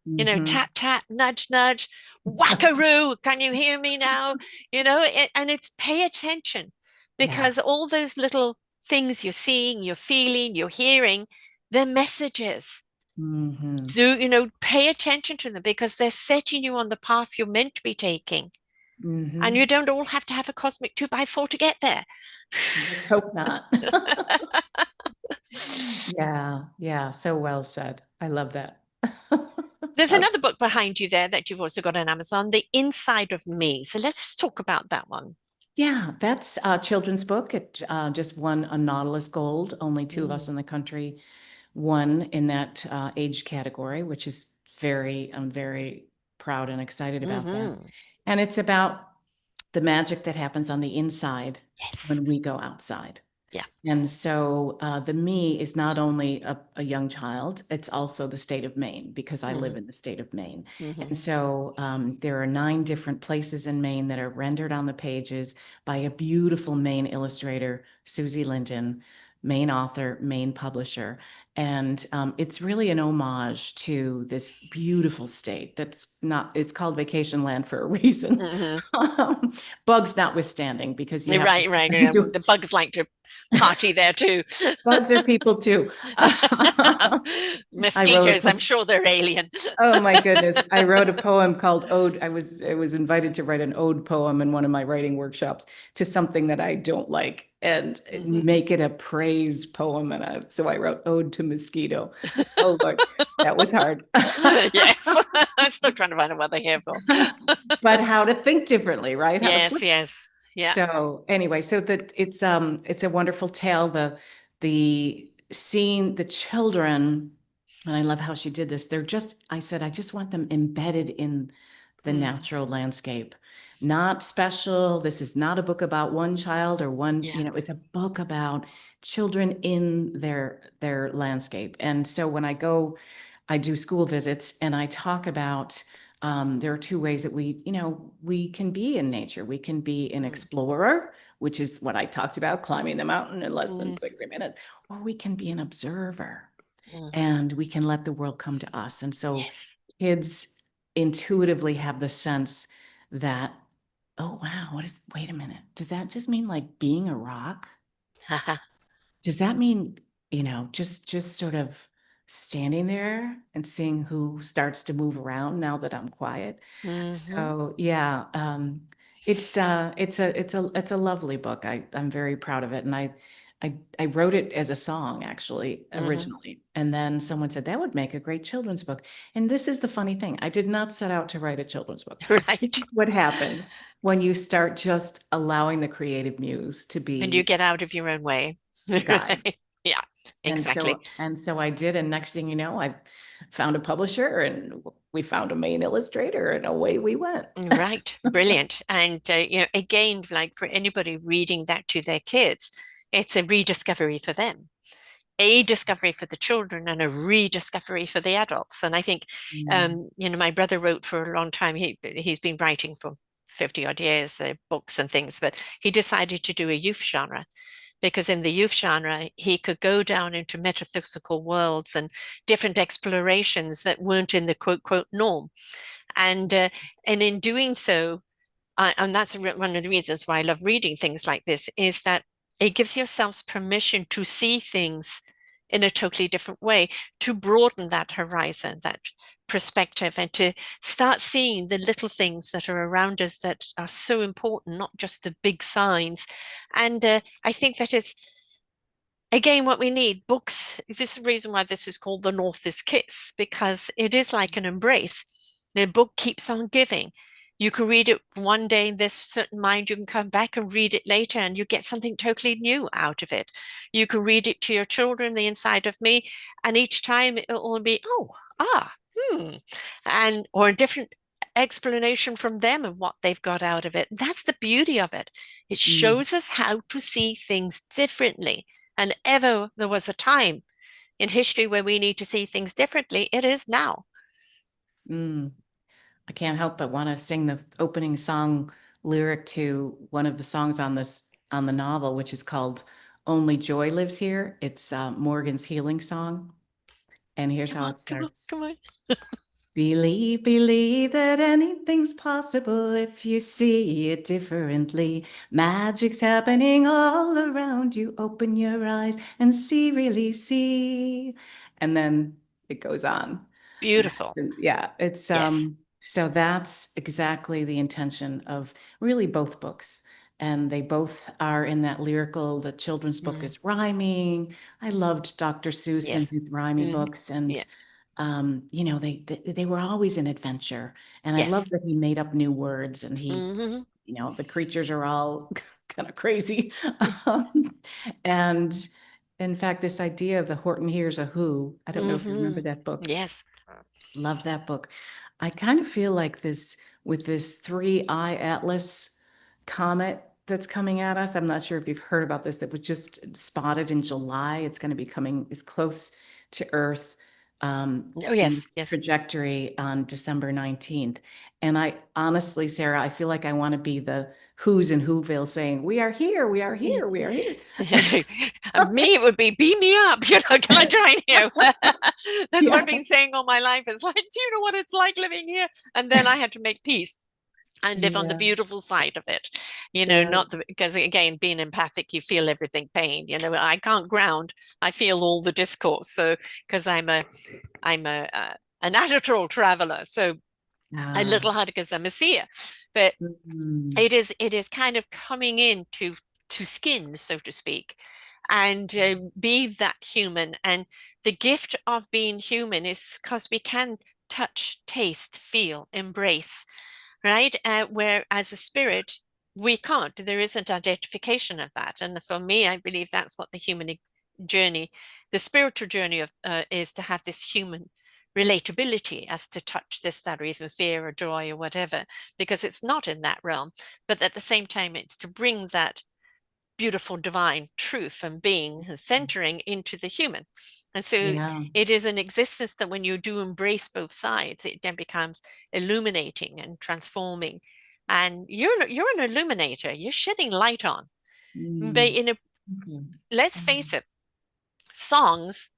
Hmm. Tap tap, nudge nudge, wackaroo. Can you hear me now? And it's pay attention, Yeah. because all those little things you're seeing, you're feeling, you're hearing, they're messages. Hmm. Pay attention to them because they're setting you on the path you're meant to be taking. And you Hmm. don't all have to have a cosmic 2x4 to get there. Let's hope not. Yeah. Yeah. So well said. I love that. There's Okay. another book behind you there that you've also got on Amazon, The Inside of Me. So let's just talk about that one. Yeah, that's a children's book. It just won a Nautilus Gold. Only two of us Mm, in the country one in that age category, which is I'm very proud and excited about that. Mm-hmm. And it's about the magic that happens on the inside Yes. when we go outside. Yeah. And so the me is not only a young child, it's also the state of Maine because I Mm-hmm. live in the state of Maine. Mm-hmm. And so there are 9 different places in Maine that are rendered on the pages by a beautiful Maine illustrator, Susie Linton, Maine author, Maine publisher. And it's really an homage to this beautiful state that's not, it's called vacation land for a reason. Mm-hmm. Bugs notwithstanding, because you have Right, right. to The bugs like to party there too. bugs are people too. I wrote a Mosquitoes, I'm poem. sure they're alien. Oh my goodness. I wrote a poem called Ode. I was invited to write an ode poem in one of my writing workshops to something that I don't like and Mhm. make it a praise poem. So I wrote Ode to Mosquito. Oh Lord, that was hard. Yes. I'm still trying to find out what they're here for. But how to think differently, right? How to Yes, flip. yes. Yeah. So anyway, so that it's a wonderful tale. The seeing the children, and I love how she did this. They're just, I said, I just want them embedded in the Mm. natural landscape. Not special. This is not a book about one child or one, Yeah. it's a book about children in their landscape. And so when I do school visits and I talk about there are 2 ways that we can be in nature. We can be an Mm. explorer, which is what I talked about, climbing the mountain in less than Mm. 60 minutes, or we can be an observer Mhm. and we can let the world come to us. And so Yes. kids intuitively have the sense that, oh, wow, wait a minute. Does that just mean like being a rock? Haha. Does that mean, just sort of standing there and seeing who starts to move around now that I'm quiet? Mhm. So yeah, it's a lovely book. I'm very proud of it. And I wrote it as a song actually Mhm. originally. And then someone said that would make a great children's book. And this is the funny thing. I did not set out to write a children's book. This Right. is what happens when you start just allowing the creative muse to And you be get out of your own way. the guide. Right. Yeah, And exactly. so I did, and next thing you know, I found a publisher, and we found a main illustrator, and away we went. Right. Brilliant. And again, like for anybody reading that to their kids, it's a rediscovery for them, a discovery for the children and a rediscovery for the adults. And I think, Mm, my brother wrote for a long time. He's been writing for 50 odd years, books and things, but he decided to do a youth genre because in the youth genre, he could go down into metaphysical worlds and different explorations that weren't in the quote, quote norm. And in doing so, and that's one of the reasons why I love reading things like this, is that it gives yourselves permission to see things in a totally different way, to broaden that horizon, that perspective, and to start seeing the little things that are around us that are so important, not just the big signs. And I think that is again what we need. Books, this is the reason why this is called the North's Kiss, because it is like an embrace. The book keeps on giving. You can read it one day in this certain mind, you can come back and read it later and you get something totally new out of it. You can read it to your children, the inside of me, and each time it will be, oh, hmm, and or a different explanation from them of what they've got out of it. That's the beauty of it. It mm, shows us how to see things differently. And ever there was a time in history where we need to see things differently, it is now. mm. I can't help but want to sing the opening song lyric to one of the songs on the novel, which is called "Only Joy Lives Here." It's Morgan's healing song, and here's Come how on, it come on, starts. come on. Believe, believe that anything's possible if you see it differently. Magic's happening all around you. Open your eyes and see, really see. And then it goes on. Beautiful. Yeah, it's Yes. so that's exactly the intention of really both books. And they both are in that lyrical, the children's book Mm, is rhyming. I loved Dr. Seuss and yes. his rhyming Hmm. books. And Yeah. they were always an adventure. And I Yes. love that he made up new words and Hmm. the creatures are all kind of crazy. Um, and In fact, this idea of the Horton Hears a Who, I don't know if you remember Hmm. that book. Yes. Love that book. I kind of feel like this with this 3I Atlas comet that's coming at us. I'm not sure if you've heard about this, that was just spotted in July. It's going to be coming as close to Earth Oh, in yes, its yes. trajectory on December 19th. And I honestly, Sarah, I feel like I want to be the who's in Whoville saying, "We are here, we are here, we are here." Me, it would be beam me up, can I join you? That's what I've Yeah. been saying all my life. It's like, do you know what it's like living here? And then I had to make peace and live on the Yeah. beautiful side of it, Yeah. not the, because again, being empathic, you feel everything pain. I can't ground, I feel all the discourse. So, because I'm an astral traveler, so a Ah. little harder because I'm a seer, but Mhm. it is kind of coming into to skin, so to speak, and be that human. And the gift of being human is because we can touch, taste, feel, embrace, right? Where as a spirit, we can't. There isn't identification of that. And for me, I believe that's what the human journey, the spiritual journey of is to have this human relatability as to touch this, that, or even fear or joy or whatever, because it's not in that realm. But at the same time, it's to bring that beautiful divine truth and being and centering into the human. And so Yeah. it is an existence that when you do embrace both sides, it then becomes illuminating and transforming. And you're an illuminator, you're shedding light on. But Mm. in a Thank you. let's face it, songs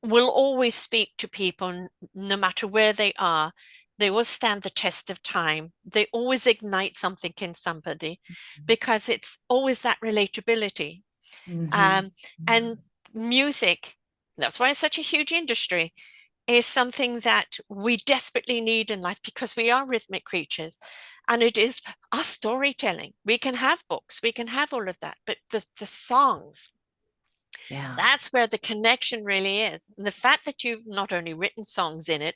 will always speak to people no matter where they are. They will stand the test of time. They always ignite something in somebody because it's always that relatability. Mhm. Um, and music, that's why it's such a huge industry, is something that we desperately need in life because we are rhythmic creatures. And it is our storytelling. We can have books, we can have all of that, but the songs, Yeah. that's where the connection really is. And the fact that you've not only written songs in it,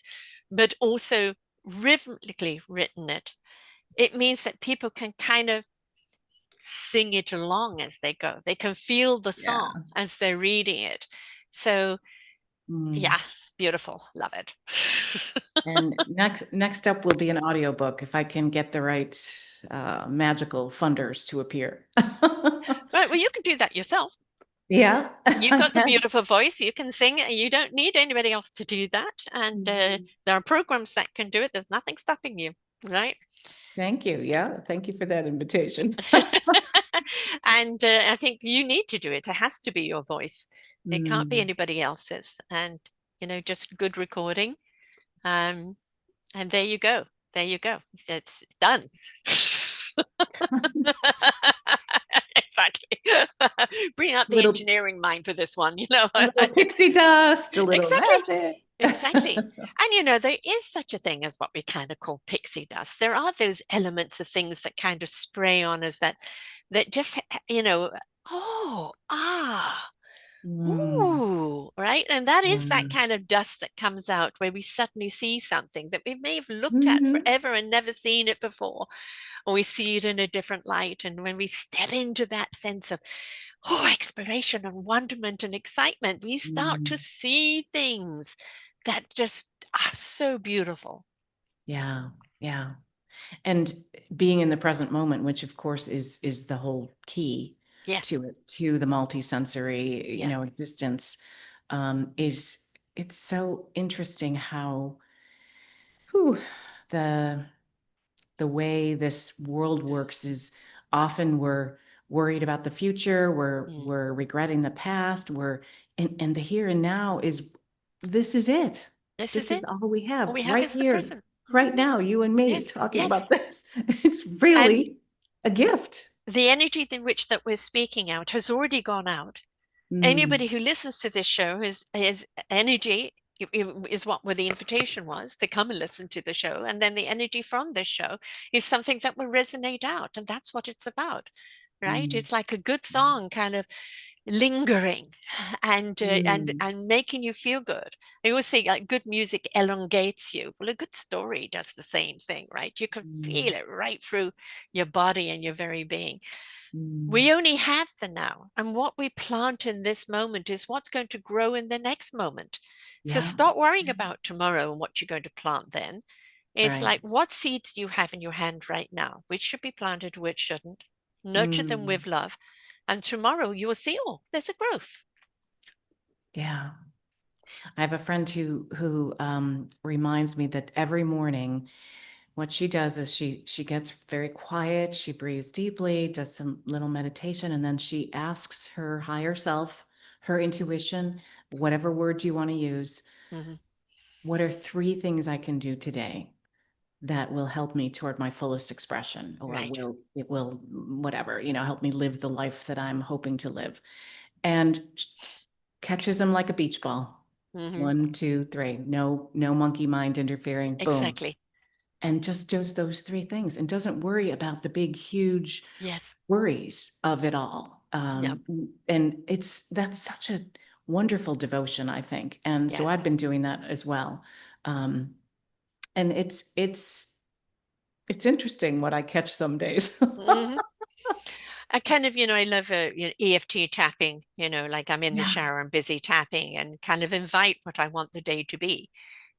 but also rhythmically written it, it means that people can kind of sing it along as they go. They can feel the Yeah. song as they're reading it. So, Mm. yeah, beautiful. Love it. And next up will be an audiobook if I can get the right magical funders to appear. Right. Well, you can do that yourself. Yeah, You've I got the can. beautiful voice. You can sing. You don't need anybody else to do that. And Mhm. there are programs that can do it. There's nothing stopping you, right? Thank you. Yeah, thank you for that invitation. And I think you need to do it. It has to be your voice. It can't be Mm. anybody else's. And, just good recording. Um, and there you go. There you go. It's done. Exactly. Bring out the Little engineering mind for this one, a little pixie dust, a little Exactly. magic. Exactly. And there is such a thing as what we kind of call pixie dust. There are those elements of things that kind of spray on us that just, oh, ah, Mm. ooh, right? And that is that Yeah. kind of dust that comes out where we suddenly see something that we may have looked at Mhm. forever and never seen it before, or we see it in a different light. And when we step into that sense of exploration and wonderment and excitement, we start to Mm. see things that just are so beautiful. Yeah, yeah. And being in the present moment, which of course is the whole key Yes. to it, to the multisensory, Yeah. existence, is it's so interesting how whew, the the way this world works is often we're worried about the future, Mm. we're regretting the past, and the here and now is this is it. This is This is it. all we All have we have right is the here, present. right Mhm. now, you and me Yes. talking Yes. about this. It's And really a gift. the energy in which that we're speaking out has already gone out. Mm, Anybody who listens to this show is energy is what where the invitation was to come and listen to the show, and then the energy from this show is something that will resonate out, and that's what it's about, right? mm, It's like a good song kind of lingering and mm, making you feel good. I always say like good music elongates you. Well, a good story does the same thing, right? You can feel mm, it right through your body and your very being. Mm. We only have the now. And what we plant in this moment is what's going to grow in the next moment. So Yeah. stop worrying about tomorrow and what you're going to plant then. It's like Right. what seeds you have in your hand right now, which should be planted, which shouldn't. Nurture them Mm. with love. And tomorrow you will see, oh, there's a growth. Yeah. I have a friend who reminds me that every morning what she does is she gets very quiet, she breathes deeply, does some little meditation, and then she asks her higher self, her intuition, whatever word you want to use, Mhm. what are three things I can do today that will help me toward my fullest expression, or Right. will it will whatever, help me live the life that I'm hoping to live. And catches them like a beach ball. Hmm. One, two, three. No monkey mind interfering. Boom. Exactly. And just does those three things and doesn't worry about the big, huge Yes. worries of it all. Yeah. And that's such a wonderful devotion, I think. And Yeah. so I've been doing that as well. Um, and it's interesting what I catch some days. Hmm. I kind of, I love EFT tapping, like I'm in the Yeah. shower, I'm busy tapping and kind of invite what I want the day to be,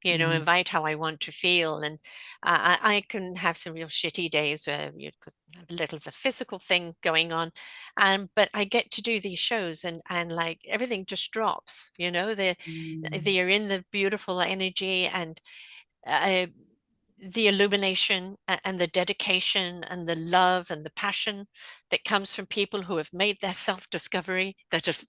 Mm, invite how I want to feel. And I can have some real shitty days where, because I have a little of a physical thing going on. But I get to do these shows and like everything just drops, mm, they're in the beautiful energy and uh, the illumination and the dedication and the love and the passion that comes from people who have made their self-discovery, that have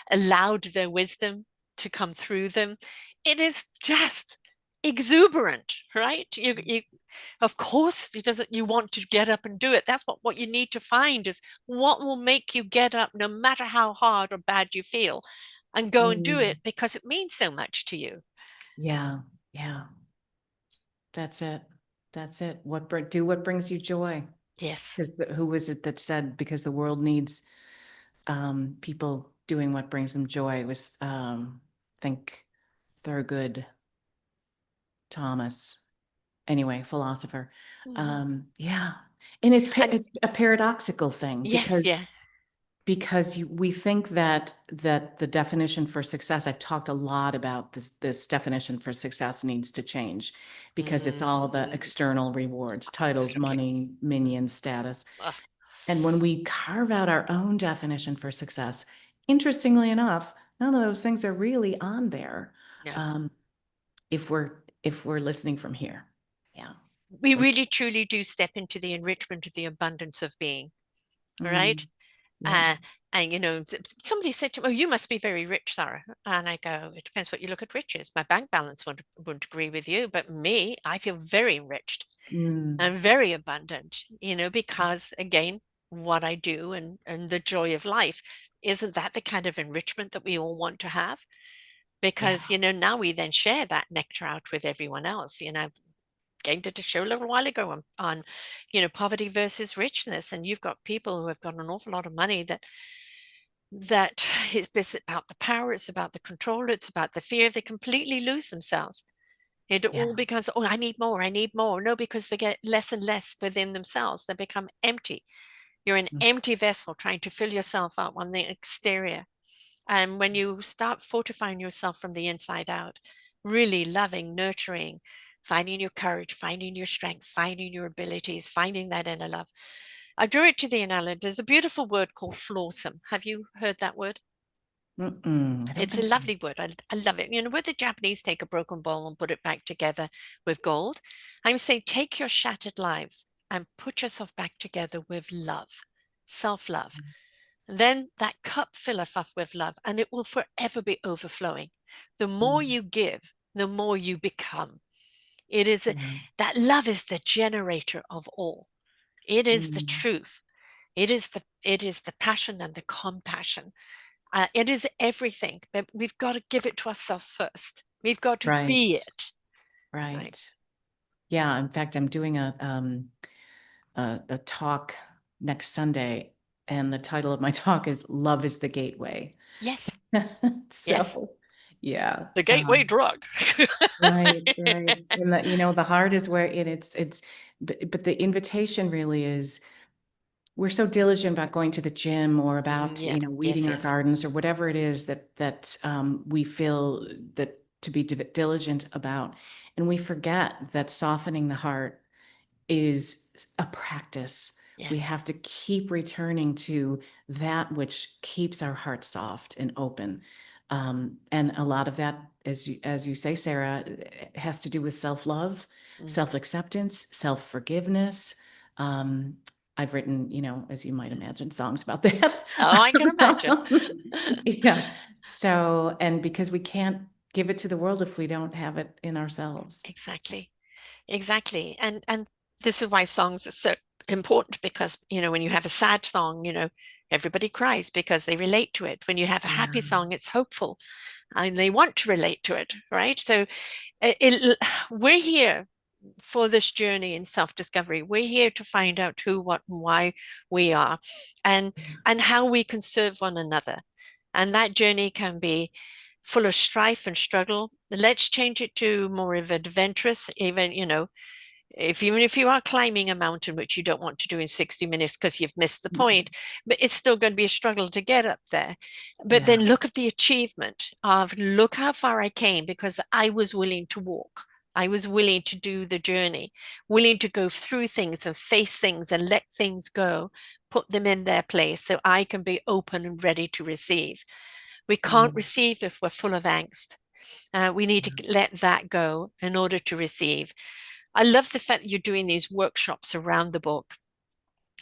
allowed their wisdom to come through them. It is just exuberant, right? Of course, it doesn't. You want to get up and do it. That's what you need to find is what will make you get up, no matter how hard or bad you feel, and go and do mm. it because it means so much to you. Yeah. Yeah. That's it. That's it. Do what brings you joy. Yes. Who was it that said, because the world needs people doing what brings them joy? It was, think Thurgood Thomas. Anyway, philosopher. Mhm. Yeah. And And it's a paradoxical thing yes, yeah. because we think that the definition for success, I've talked a lot about this definition for success needs to change because it's all the Mm, external rewards, titles, absolutely. money, minions, status. Ugh, And when we carve out our own definition for success, interestingly enough, none of those things are really on there. no. um, if we're listening from here. Yeah. We We're, really truly do step into the enrichment of the abundance of being, mm, right? yeah. Uh, and somebody said to me, "Oh, you must be very rich, Sarah." And I go, "It depends what you look at rich as. My bank balance wouldn't agree with you, but me, I feel very enriched Mm, and very abundant, because again, what I do and the joy of life, isn't that the kind of enrichment that we all want to have? Because yeah. now we then share that nectar out with everyone else. I did a show a little while ago on poverty versus richness, and you've got people who have got an awful lot of money that is about the power, it's about the control, it's about the fear. They completely lose themselves. It all Yeah. because, oh, I need more. No, because they get less and less within themselves. They become empty. You're an Mm, empty vessel trying to fill yourself up on the exterior. And when you start fortifying yourself from the inside out, really loving, nurturing, finding your courage, finding your strength, finding your abilities, finding that inner love. I drew it to the analogy. There's a beautiful word called flawsome. Have you heard that word? mm-mm, I don't It's a think so. lovely word. I love it. Where the Japanese take a broken bowl and put it back together with gold, I'm saying take your shattered lives and put yourself back together with love, self love. Then that cup filleth up with love, and it will forever be overflowing. The more Mm, you give, the more you become. It is yeah. that love is the generator of all. It is the Mm, truth. It is the passion and the compassion. It is everything, but we've got to give it to ourselves first. We've got to be right. it, right? Right. Yeah. In fact, I'm doing a talk next Sunday, and the title of my talk is "Love is the Gateway." Yes, yes. So, yeah. The gateway drug. Right, right. And the heart is where it's but the invitation really is we're so diligent about going to the gym or about, Yeah. Yes, weeding our yes. gardens or whatever it is that we feel that to be diligent about, and we forget that softening the heart is a practice. We Yes. have to keep returning to that which keeps our heart soft and open. And a lot of that, as you say, Sarah, has to do with self-love, Mm. self-acceptance, self-forgiveness. Um, I've written, as you might imagine, songs about that. Oh, I can imagine. Yeah. So, and because we can't give it to the world if we don't have it in ourselves. Exactly. Exactly. And this is why songs are so important because, when you have a sad song, everybody cries because they relate to it. When you have a happy Yeah. song, it's hopeful and they want to relate to it, right? So we're here for this journey in self-discovery. We're here to find out who, what, and why we are, and and how we can serve one another. And that journey can be full of strife and struggle. Let's change it to more of adventurous, even, even if you are climbing a mountain, which you don't want to do in 60 minutes because you've missed the point, but it's still going to be a struggle to get up there. But Yeah. then look at the achievement of look how far I came because I was willing to walk. I was willing to do the journey, willing to go through things and face things and let things go, put them in their place so I can be open and ready to receive. We can't Mm. receive if we're full of angst. We need to let that go in order to receive. I love the fact that you're doing these workshops around the book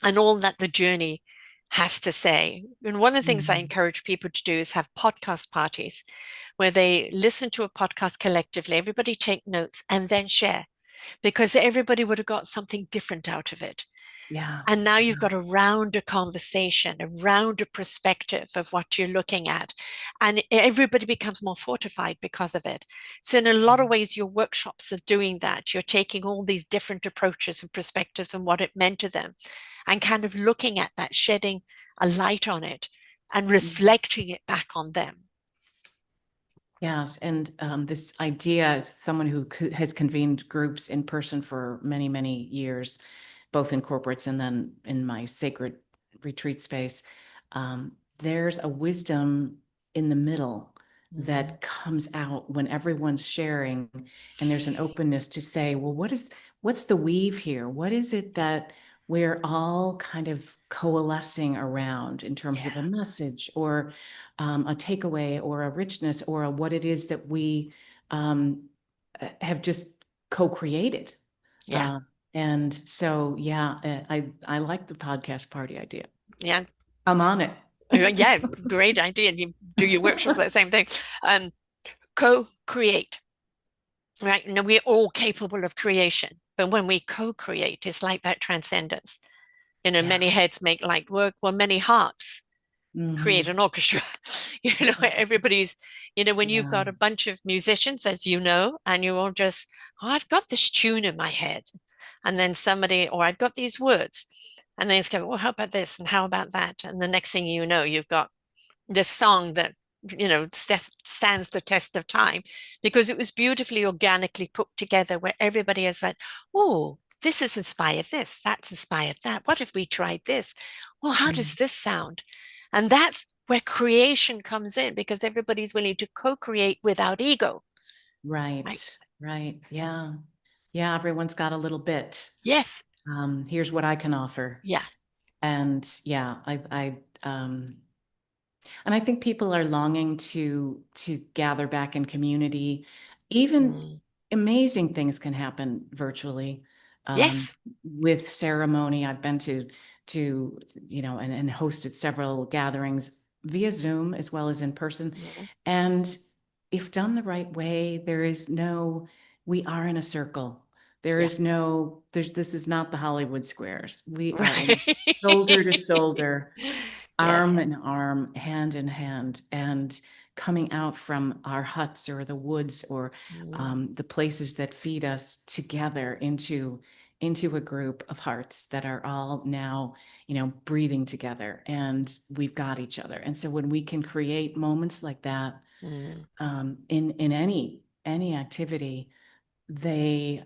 and all that the journey has to say. And one of the things I Mm. encourage people to do is have podcast parties where they listen to a podcast collectively, everybody take notes and then share because everybody would have got something different out of it. Yeah. And now you've Yeah. got a rounder conversation, a rounder perspective of what you're looking at. And everybody becomes more fortified because of it. So, in a lot of ways, your workshops are doing that. You're taking all these different approaches and perspectives and what it meant to them and kind of looking at that, shedding a light on it and Mm. reflecting it back on them. Yes, and this idea, someone who has convened groups in person for many, many years, both in corporates and then in my sacred retreat space, there's a wisdom in the middle Mm, that comes out when everyone's sharing, and there's an openness to say, well, what's the weave here? What is it yeah, that we're all kind of coalescing around in terms of a yeah, message or a takeaway or a richness or what it is that we um, have just co-created. yeah, Uh, and so, yeah, I like the podcast party idea. yeah. I'm on it. Yeah, great idea. You do your workshops, that same thing. Um, co-create. Right now, we're all capable of creation, but when we co-create, it's like that transcendence. Yeah. Many heads make light work, well, many hearts create Hmm. an orchestra. Everybody's, when you've Yeah. got a bunch of musicians, as you know, and you're all just, oh, I've got this tune in my head. And then somebody, or I've got these words. And then it's going, well, how about this? And how about that? And the next thing you know, you've got this song that stands the test of time because it was beautifully organically put together where everybody is like, oh, this has inspired this, that's inspired that, what if we tried this, well, how does Mm. this sound? And that's where creation comes in because everybody's willing to co-create without ego, right? Right. Right. Yeah. Yeah. Everyone's got a little bit. Yes. Here's what I can offer. Yeah. And yeah, and I think people are longing to gather back in community. Even Mm. amazing things can happen virtually Yes. with ceremony. I've been to and hosted several gatherings via Zoom as well as in person. Mm. And if done the right way, we are in a circle. There Yeah. is no, this is not the Hollywood squares. We are in Right. shoulder to shoulder, Yes. arm in arm, hand in hand, and coming out from our huts or the woods or Mm. the places that feed us together into a group of hearts that are all now, breathing together, and we've got each other. And so when we can create moments like that Mm. in any activity, they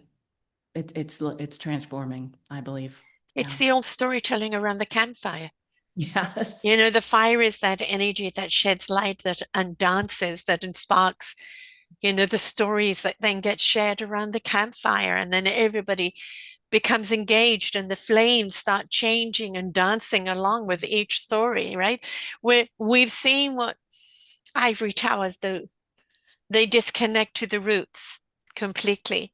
it's transforming, I believe. It's Yeah. the old storytelling around the campfire. You Yes. know, the fire is that energy that sheds light, that and dances, that and sparks, you know, the stories that then get shared around the campfire, and then everybody becomes engaged and the flames start changing and dancing along with each story, right? We've seen what ivory towers do. They disconnect to the roots completely.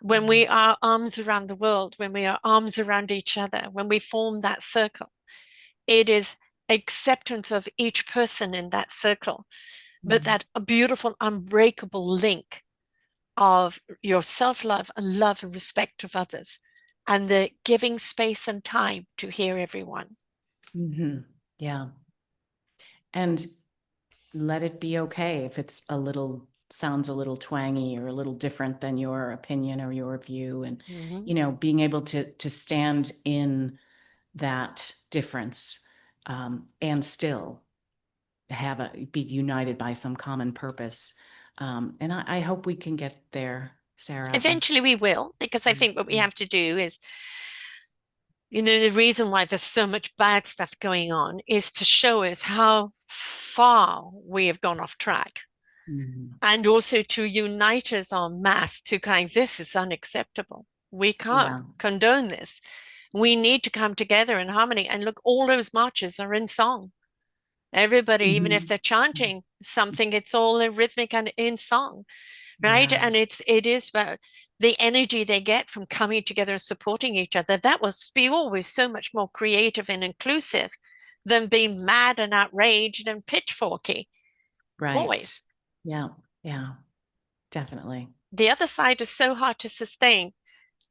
When we are arms around the world, when we are arms around each other, when we form that circle, it is acceptance of each person in that circle, but Mm. that a beautiful, unbreakable link of your self love and love and respect of others, and the giving space and time to hear everyone. Mm-hmm. Yeah. And let it be okay if it's a little sounds a little twangy or a little different than your opinion or your view. And, Mm-hmm. being able to stand in that difference, and still be united by some common purpose. And I hope we can get there, Sarah. Eventually, we will, because I think what we have to do is, you know, the reason why there's so much bad stuff going on is to show us how far we have gone off track, Mhm. and also to unite us en masse to kind of, this is unacceptable. We can't Yeah. condone this. We need to come together in harmony. And look, all those marches are in song. Everybody, even if Mhm. they're chanting something, it's all in rhythmic and in song, right? Yeah. And it is about the energy they get from coming together and supporting each other. That will be always so much more creative and inclusive than being mad and outraged and pitchforky. Right. Always. Yeah. Yeah. Definitely. The other side is so hard to sustain.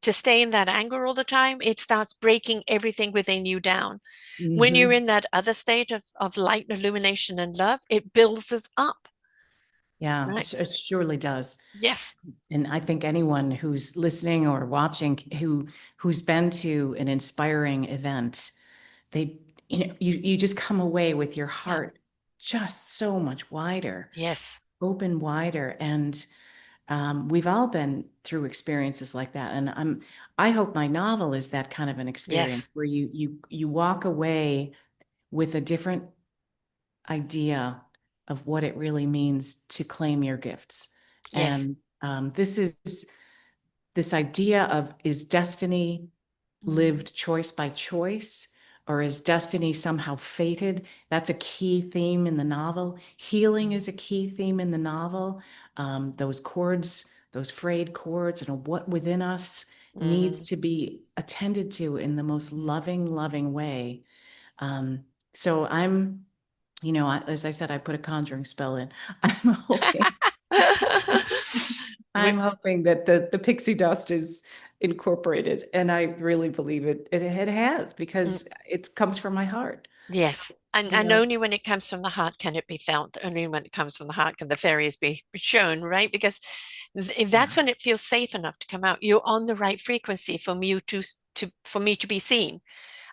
To stay in that anger all the time, it starts breaking everything within you down. When you're Hmm. in that other state of light, illumination, and love, it builds us up, Yeah. right? It surely does. Yes, And I think anyone who's listening or watching who's been to an inspiring event, they you just come away with your yeah, heart just so much wider, yes, open wider. And we've all been through experiences like that. And I hope my novel is that kind of an experience yes, where you walk away with a different idea of what it really means to claim your gifts. yes. And this is this idea of, is destiny Mm, lived choice by choice, or is destiny somehow fated? That's a key theme in the novel. Healing mm, is a key theme in the novel. Those chords, those frayed chords, and what within us needs mm, to be attended to in the most mm. loving, loving way. Um, so as I said, I put a conjuring spell in. I'm hoping We- I'm hoping that the pixie dust is incorporated, and I really believe it has, mm, because it comes from my heart. So, yes. you And know, only when it comes from the heart can it be felt. Only when it comes from the heart can the fairies be shown, right? Because that's yeah, when it feels safe enough to come out. You're on the right frequency for me for me to be seen.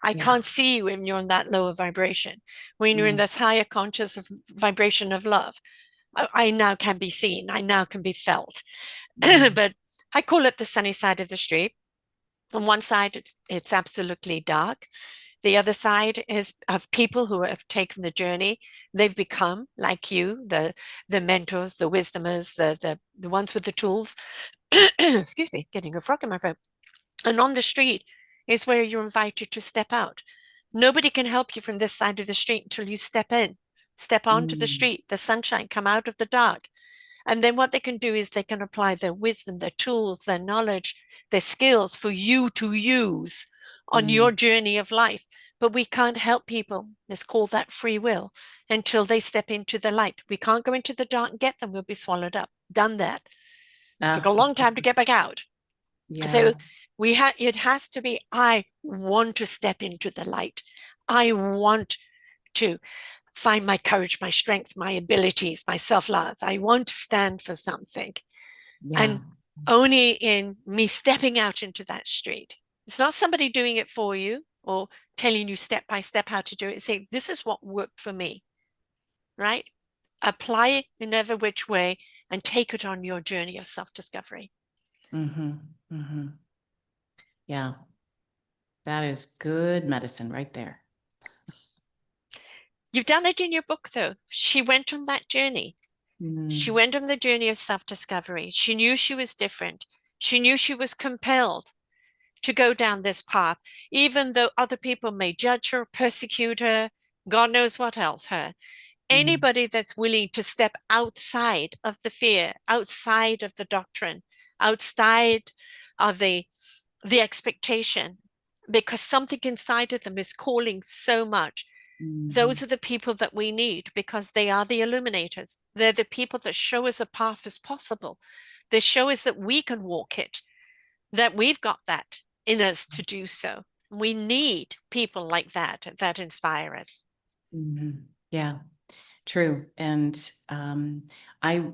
I yeah, can't see you when you're in that lower vibration. When you're in mm, this higher conscious vibration of love, I now can be seen. I now can be felt. yeah, But I call it the sunny side of the street. On one side, it's absolutely dark. The other side is of people who have taken the journey. They've become like you, the mentors, the wisdomers, the ones with the tools. Excuse me, getting a frog in my throat. And on the street is where you're invited to step out. Nobody can help you from this side of the street until you step in, step onto the mm, street, the sunshine, come out of the dark. And then what they can do is they can apply their wisdom, their tools, their knowledge, their skills for you to use on your mm, journey of life. But we can't help people. It's called that free will until they step into the light. We can't go into the dark and get them. We'll be swallowed up. Done that. Took a ah, long time to get back out. yeah, So it has to be, I want to step into the light. I want to find my courage, my strength, my abilities, my self-love. I want to stand for something. yeah, And only in me stepping out into that street. It's not somebody doing it for you or telling you step by step how to do it. Say, this is what worked for me, right? Apply it in every which way and take it on your journey of self-discovery. mm-hmm, mm-hmm, yeah. That is good medicine right there. You've done it in your book, though. She went on that journey. She Mm, went on the journey of self-discovery. She knew she was different. She knew she was compelled to go down this path, even though other people may judge her, persecute her, God knows what else her. mm, Anybody that's willing to step outside of the fear, outside of the doctrine, outside of the expectation, because something inside of them is calling so much. Those mhm, are the people that we need because they are the illuminators. They're the people that show us a path as possible. They show us that we can walk it, that we've got that in us to do so. We need people like that that inspire us. mhm. Yeah, true. And I,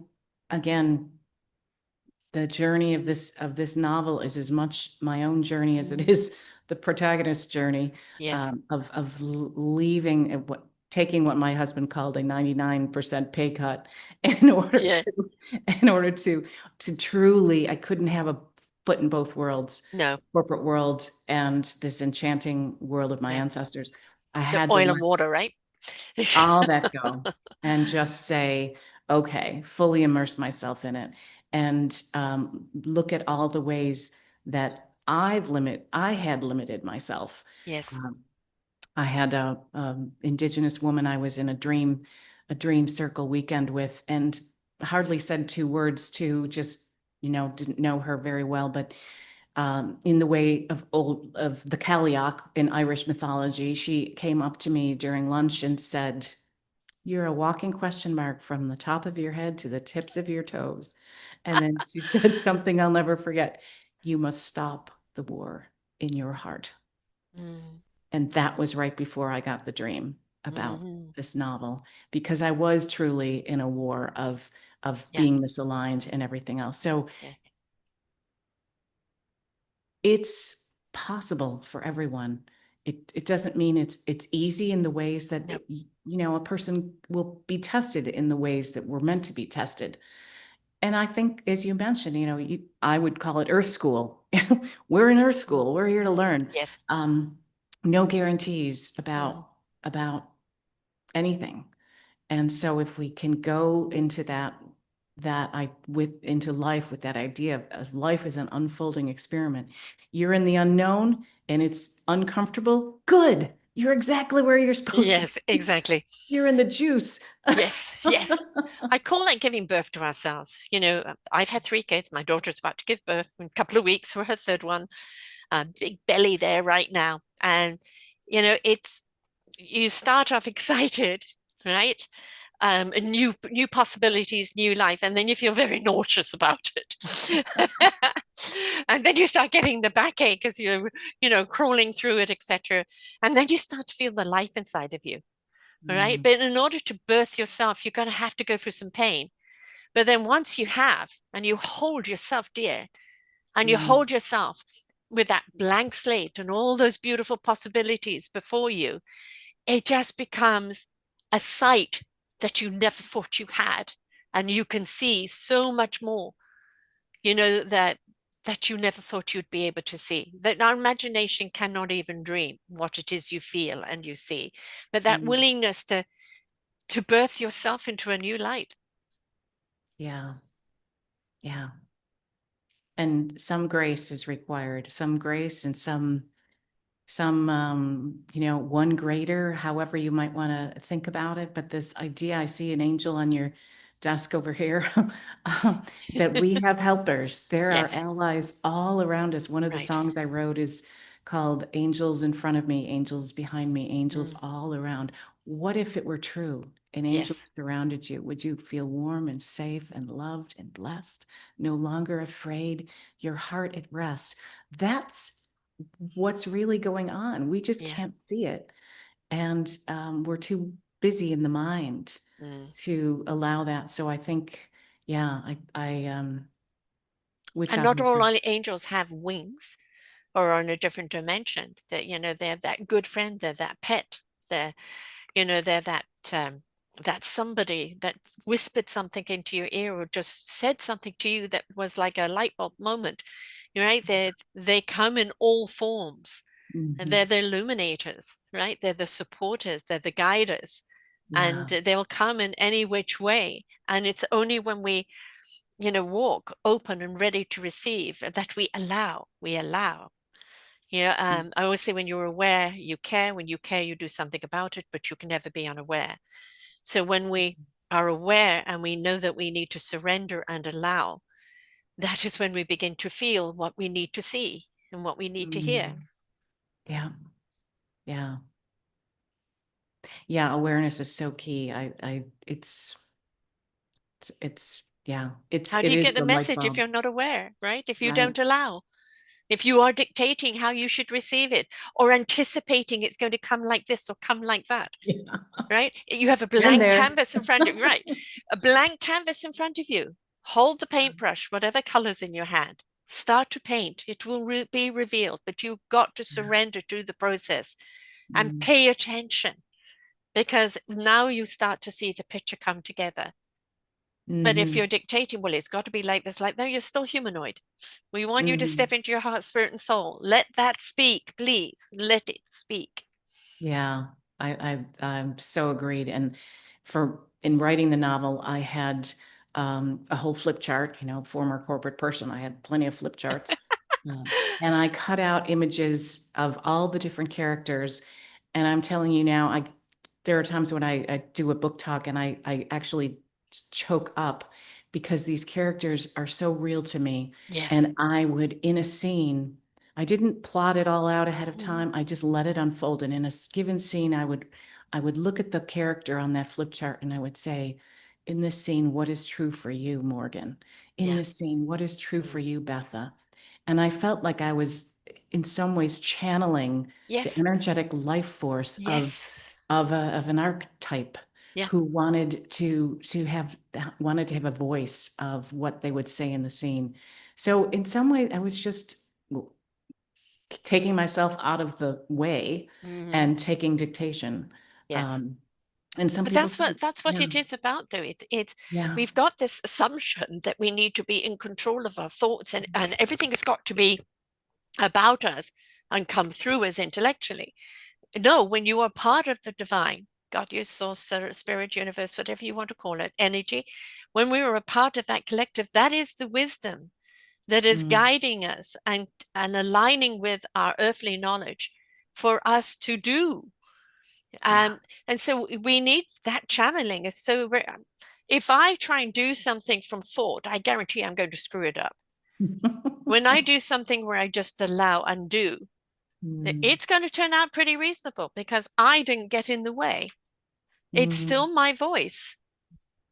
again, the journey of this novel is as much my own journey as it Mm, is the protagonist's journey, yes. of leaving what taking what my husband called a 99% pay cut in order Yeah. to in order to truly, I couldn't have a foot in both worlds, No. corporate world and this enchanting world of my No. ancestors. I The had to oil let and water, right? all that go and just say, okay, fully immerse myself in it and look at all the ways that I had limited myself. Yes. Um, I had a indigenous woman I was in a dream circle weekend with, and hardly said two words to, just, didn't know her very well, but in the way of of the Caliach in Irish mythology, she came up to me during lunch and said, "You're a walking question mark from the top of your head to the tips of your toes." And then she said something I'll never forget. "You must stop the war in your heart." Mm, And that was right before I got the dream about mhm. this novel, because I was truly in a war of Yeah. being misaligned and everything else. So Yeah. it's possible for everyone. It doesn't mean it's easy in the ways that No. a person will be tested in the ways that we're meant to be tested. And I think, as you mentioned, I would call it Earth School. We're in Earth Mm, School. We're here to mm, learn. yes. Um, no guarantees Mm, about anything. And so if we can go into that I with into life with that idea of life is an unfolding experiment. You're in the unknown and it's uncomfortable. Good. You're exactly where you're supposed to yes, be. exactly. You're in the juice. Yes, yes. I call that giving birth to ourselves. I've had three kids. My daughter's about to give birth in a couple of weeks for her third one. Big belly there right now. And, it's, you start off excited, right? And new possibilities, new life, and then you feel very nauseous about it. And then you start getting the backache as you're, crawling through it, etc. And then you start to feel the life inside of you. All right. Mm, But in order to birth yourself, you're going to have to go through some pain. But then once you have, and you hold yourself dear, and you mm, hold yourself with that blank slate and all those beautiful possibilities before you, it just becomes a sight that you never thought you had. And you can see so much more, that you never thought you'd be able to see, that our imagination cannot even dream what it is you feel and you see. But that mm. willingness to birth yourself into a new light. Yeah. Yeah. And some grace is required, some grace and some one greater, however you might want to think about it. But this idea, I see an angel on your desk over here, that we have helpers. There are Yes, allies all around us. One of the right. songs I wrote is called "Angels in Front of Me, Angels Behind Me, Angels Mm, All Around." What if it were true and yes. angels surrounded you? Would you feel warm and safe and loved and blessed, no longer afraid, your heart at rest? That's what's really going on. We just Yeah. can't see it. And we're too busy in the mind Mm. to allow that. So I think, yeah, we've And got not all our helpers. angels have wings or are in a different dimension. That they're that good friend, they're that pet, they're that somebody that whispered something into your ear or just said something to you that was like a light bulb moment. Right? They come in all forms. And they're Mhm. the illuminators, right? They're the supporters, they're the guiders, and Yeah. they'll come in any which way. And it's only when we, walk open and ready to receive that we allow. I always say when you're aware, you care. When you care, you do something about it, but you can never be unaware. So when we are aware and we know that we need to surrender and allow, that is when we begin to feel what we need to see and what we need to hear. Mm. Yeah. Yeah. Yeah. Awareness is so key. Yeah, How do it you is get the the light message if bulb. you're not aware, right? If you Right. don't allow, if you are dictating how you should receive it or anticipating it's going to come like this or come like that, Yeah. right? You have a Been blank there. canvas in front of you, right? A blank canvas in front of you. Hold the paintbrush, whatever colors in your hand. Start to paint. It will be revealed, but you've got to Yeah. surrender to the process and Mm. pay attention because now you start to see the picture come together. But if Mhm. you're dictating, well, it's got to be like this, like that, you're still humanoid. We want you to Mhm. step into your heart, spirit, and soul. Let that speak, please. Let it speak. Yeah, I'm so agreed. And in writing the novel, I had a whole flip chart, former corporate person. I had plenty of flip charts. And I cut out images of all the different characters. And I'm telling you now, there are times when I do a book talk and I actually choke up because these characters are so real to me. Yes. And I would, in a scene, I didn't plot it all out ahead of Mhm. time. I just let it unfold. And in a given scene, I would look at the character on that flip chart and I would say, in this scene, what is true for you, Morgan? In Yeah. this scene, what is true for Mm. you, Betha? And I felt like I was in some ways channeling the Yes. energetic life force of Yes. of an archetype Yeah. who wanted to have a voice of what they would say in the scene. So in some way, I was just taking myself out of the way Hmm. and taking dictation. Yes. Um, and some But people that's say, what yeah, it is about, though. It's yeah, we've got this assumption that we need to be in control of our thoughts and everything has got to be about us and come through us intellectually. No, when you are part of the divine, God, your source, spirit, universe, whatever you want to call it, energy, when we are a part of that collective, that is the wisdom that is mm, guiding us and aligning with our earthly knowledge for us to do. yeah. And so we need that channeling is so rare. If I try and do something from thought, I guarantee I'm going to screw it up. When I do something where I just allow and do, Mm, it's going to turn out pretty reasonable because I didn't get in the way. It's still mhm. my voice,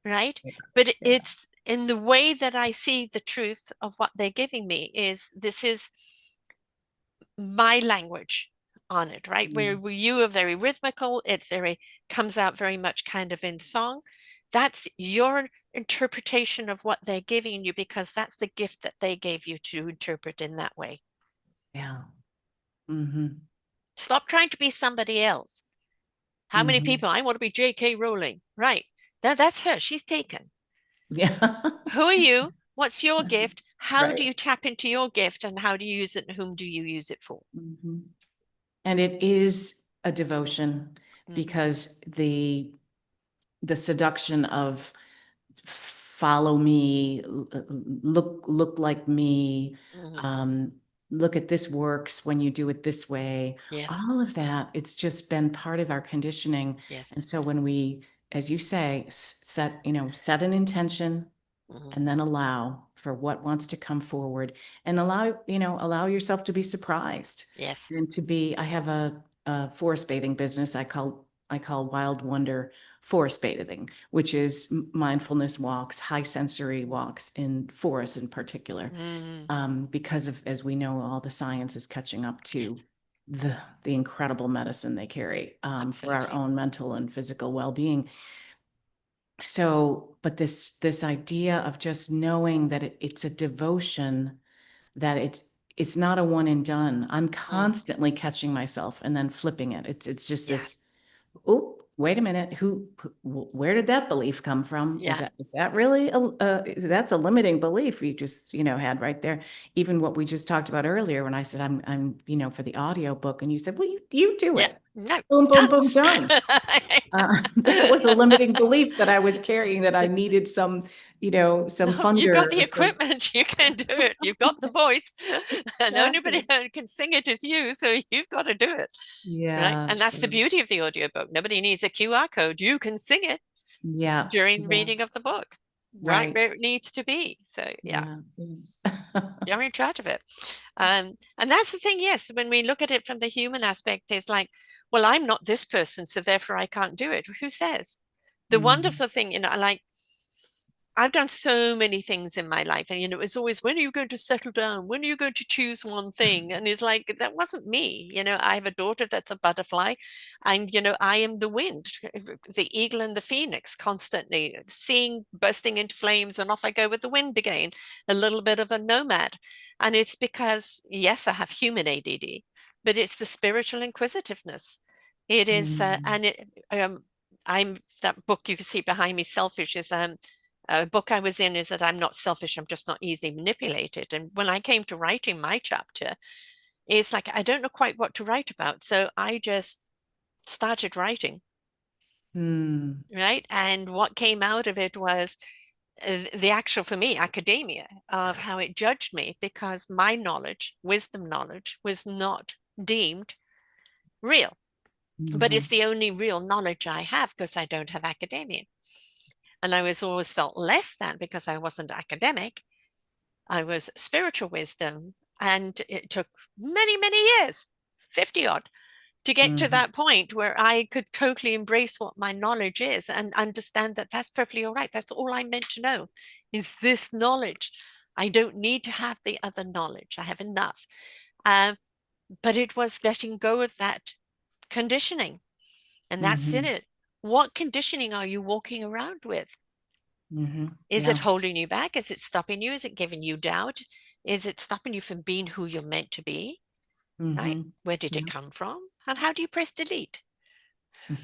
right? Yeah, But yeah. it's in the way that I see the truth of what they're giving me is this is my language on it, right? Where Mm, you are very rhythmical, it very comes out very much kind of in song. That's your interpretation of what they're giving you because that's the gift that they gave you to interpret in that way. yeah. Hmm. Stop trying to be somebody else. How many Hmm. people? I want to be J.K. Rowling. Right. That's her. She's taken. Yeah. Who are you? What's your gift? How do Right. you tap into your gift and how do you use it and whom do you use it for? Hmm. And it is a devotion Mm-hmm. because the seduction of follow me, look like me, Mm-hmm. um, look at this works when you do it this way. Yes. All of that, it's just been part of our conditioning. Yes. And so when we, as you say, set an intention Mm-hmm. and then allow for what wants to come forward and allow yourself to be surprised Yes. and I have a forest bathing business I call Wild Wonder forest bathing, which is mindfulness walks, high sensory walks in forests in particular, Mm-hmm. because of, as we know, all the science is catching up to Yes. the incredible medicine they carry, for our Absolutely. own mental and physical well-being. So, but this idea of just knowing that it's a devotion, that it's not a one and done. I'm Mm. constantly catching myself and then flipping it. It's just Yeah. this, oh. wait a minute, where did that belief come from? Yeah. Is that really that's a limiting belief you just, had right there. Even what we just talked about earlier when I said I'm, for the audio book, and you said, well, you do Yeah. it. No, Boom, boom, done. boom, done. That was a limiting belief that I was carrying, that I needed some No, you've got funder the or some. equipment. You can do it. You've got the voice, and anybody Exactly. who can sing it is you. So you've got to do it, right? Yeah. And that's the beauty of the audiobook. Nobody needs a QR code. You can sing it Yeah. during Yeah. reading of the book, right Right. where it needs to be. So yeah, Yeah. you're in charge of it. And that's the thing. Yes, when we look at it from the human aspect, it's like, well, I'm not this person, so therefore I can't do it. Who says? The Mhm. wonderful thing, like I've done so many things in my life, and it's always, when are you going to settle down? When are you going to choose one thing? And it's like, that wasn't me. I have a daughter that's a butterfly, and I am the wind, the eagle and the phoenix, constantly seeing bursting into flames, and off I go with the wind again, a little bit of a nomad. And it's because, yes, I have human ADD, but it's the spiritual inquisitiveness. It is, Mm. and it, I'm that book you can see behind me, Selfish, is a book I was in, is that I'm not selfish, I'm just not easily manipulated. And when I came to writing my chapter, it's like I don't know quite what to write about. So I just started writing, Mm. right? And what came out of it was the actual, for me, academia of how it judged me, because my knowledge, wisdom knowledge, was not deemed real. But it's Mhm. the only real knowledge I have, because I don't have academia. And I was always felt less than because I wasn't academic. I was spiritual wisdom. And it took many, many years, 50 odd, to get to Mhm. that point where I could totally embrace what my knowledge is and understand that that's perfectly all right. That's all I'm meant to know, is this knowledge. I don't need to have the other knowledge. I have enough. Uh, but it was letting go of that conditioning. And that's in Mhm. it. What conditioning are you walking around with? Mhm. Is it Yeah. holding you back? Is it stopping you? Is it giving you doubt? Is it stopping you from being who you're meant to be? Right? Mhm. Where did it Yeah. come from? And how do you press delete?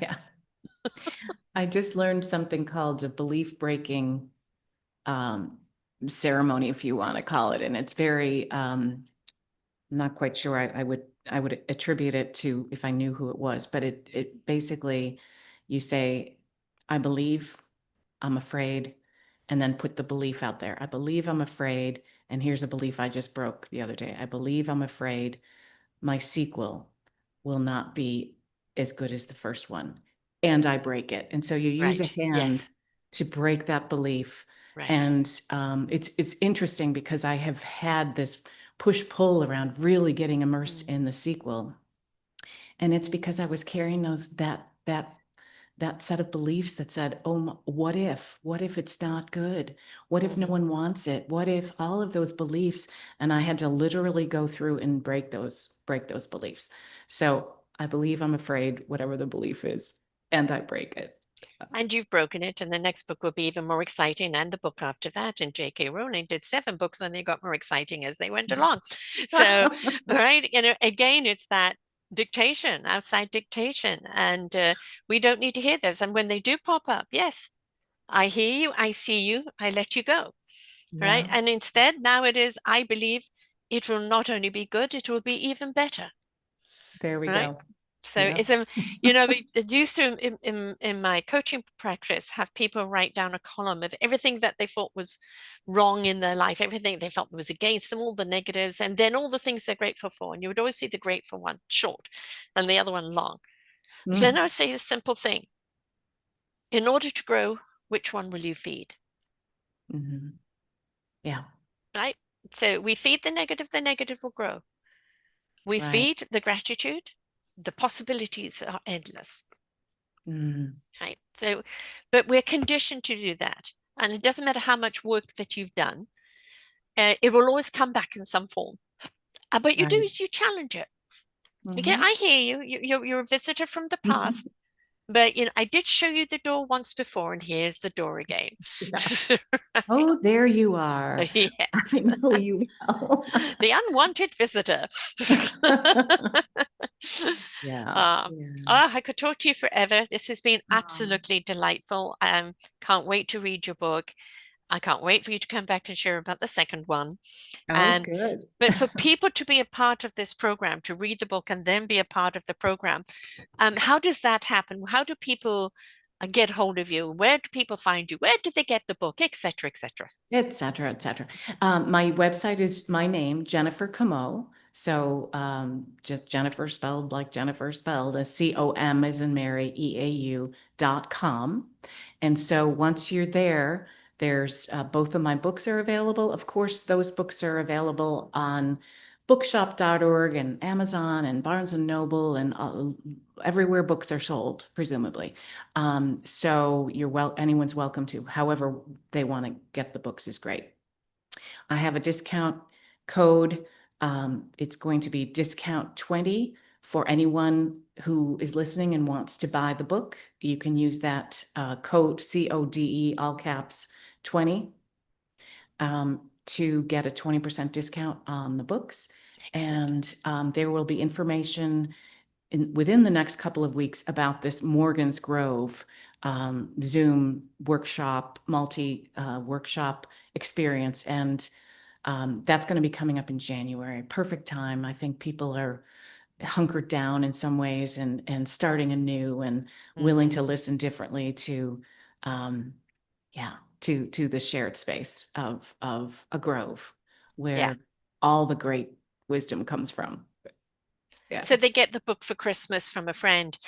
Yeah. I just learned something called a belief breaking um, ceremony, if you want to call it, and it's very. I'm not quite sure. I would attribute it to if I knew who it was, but it basically, you say, I believe, I'm afraid, and then put the belief out there. I believe I'm afraid, and here's a belief I just broke the other day. I believe I'm afraid my sequel will not be as good as the first one, and I break it. And so you use a Right. hand Yes. to break that belief. Right. And it's interesting because I have had this push pull around really getting immersed Mm. in the sequel, and it's because I was carrying that set of beliefs that said, oh, what if it's not good? What if no Mm-hmm. one wants it? What if all of those beliefs? And I had to literally go through and break those beliefs. So I believe I'm afraid, whatever the belief is, and I break it. So, And you've broken it, and the next book will be even more exciting, and the book after that. And J.K. Rowling did 7 books, and they got more exciting as they went along. So, right, again, it's that dictation, outside dictation, and we don't need to hear those. And when they do pop up, yes, I hear you, I see you, I let you go, right? yeah, And instead, now it is, I believe it will not only be good, it will be even better, there we right? go. So Yeah. it's we used to in my coaching practice have people write down a column of everything that they thought was wrong in their life, everything they felt was against them, all the negatives, and then all the things they're grateful for. And you would always see the grateful one short and the other one long. Then I Mm. would say a simple thing. In order to grow, which one will you feed? Mhm. Yeah, Right? So we feed the negative will grow. We right. feed the gratitude, the possibilities are endless. Mm. Right. So, but we're conditioned to do that. And it doesn't matter how much work that you've done, it will always come back in some form. But you do Right. is you challenge it. Okay, Hmm. I hear you. You're a visitor from the past, but I did show you the door once before, and here's the door again. Yeah. Oh, there you are. I Yes, know you well. the unwanted visitor. Yeah. Uh, Yeah. I could talk to you forever. This has been Um, absolutely delightful. Can't wait to read your book. I can't wait for you to come back and share about the second one. oh, And good. but for people to be a part of this program, to read the book and then be a part of the program, how does that happen? How do people get hold of you? Where do people find you? Where do they get the book, etc., etc.? Et cetera, et cetera. My website is my name, Jennifer Comeau. So just Jennifer spelled like Jennifer spelled, as COM as in Mary, EAU.com. And so once you're there, there's both of my books are available. Of course, those books are available on bookshop.org and Amazon and Barnes and Noble and everywhere books are sold, presumably. So anyone's welcome to. However, they want to get the books is great. I have a discount code. It's going to be discount 20 for anyone who is listening and wants to buy the book. You can use that code, CODE, all caps 20, to get a 20% discount on the books. Excellent. And there will be information within the next couple of weeks about this Morgan's Grove Zoom workshop, multi workshop experience. And that's going to be coming up in January. Perfect time. I think people are hunkered down in some ways and starting anew and willing Hmm. to listen differently to, yeah, to the shared space of a grove Yeah. where all the great wisdom comes from. Yeah. So they get the book for Christmas from a friend,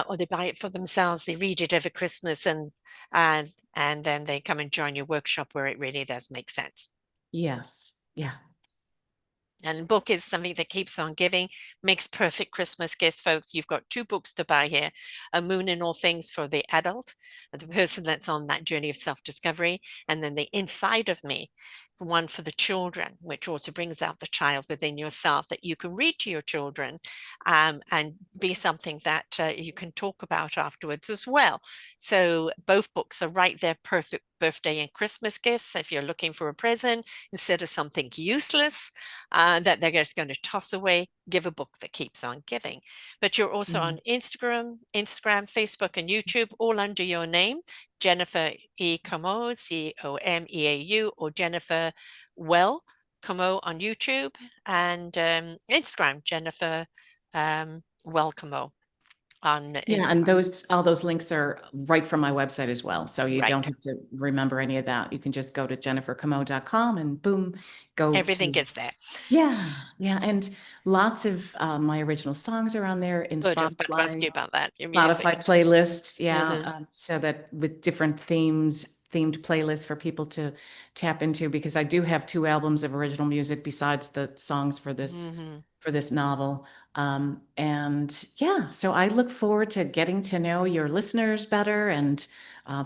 or they buy it for themselves. They read it over Christmas, and then they come and join your workshop where it really does make sense. Yes. Yeah. And book is something that keeps on giving, makes perfect Christmas gifts, folks. You've got two books to buy here: A Moon in All Things for the adult, the person that's on that journey of self-discovery, and then The Inside of Me, one for the children, which also brings out the child within yourself that you can read to your children, and be something that you can talk about afterwards as well. So both books are right there, perfect birthday and Christmas gifts. If you're looking for a present instead of something useless that they're just going to toss away, give a book that keeps on giving. But you're also Mm. on Instagram, Facebook, and YouTube, all under your name, Jennifer E. Comeau, Comeau, or Jennifer Well Comeau on YouTube, and Instagram, Jennifer Well Comeau on Yeah, and Instagram. all those links are right from my website as well. So you Right. don't have to remember any of that. You can just go to jennifercomeau.com and boom, go Everything to is there. yeah, yeah. And lots of my original songs are on there in Good. I was about to ask Spotify. you about that, your music. Spotify playlists, yeah, Hmm. so that with different themed playlists for people to tap into, because I do have two albums of original music besides the songs Hmm. for this novel. And yeah, so I look forward to getting to know your listeners better, and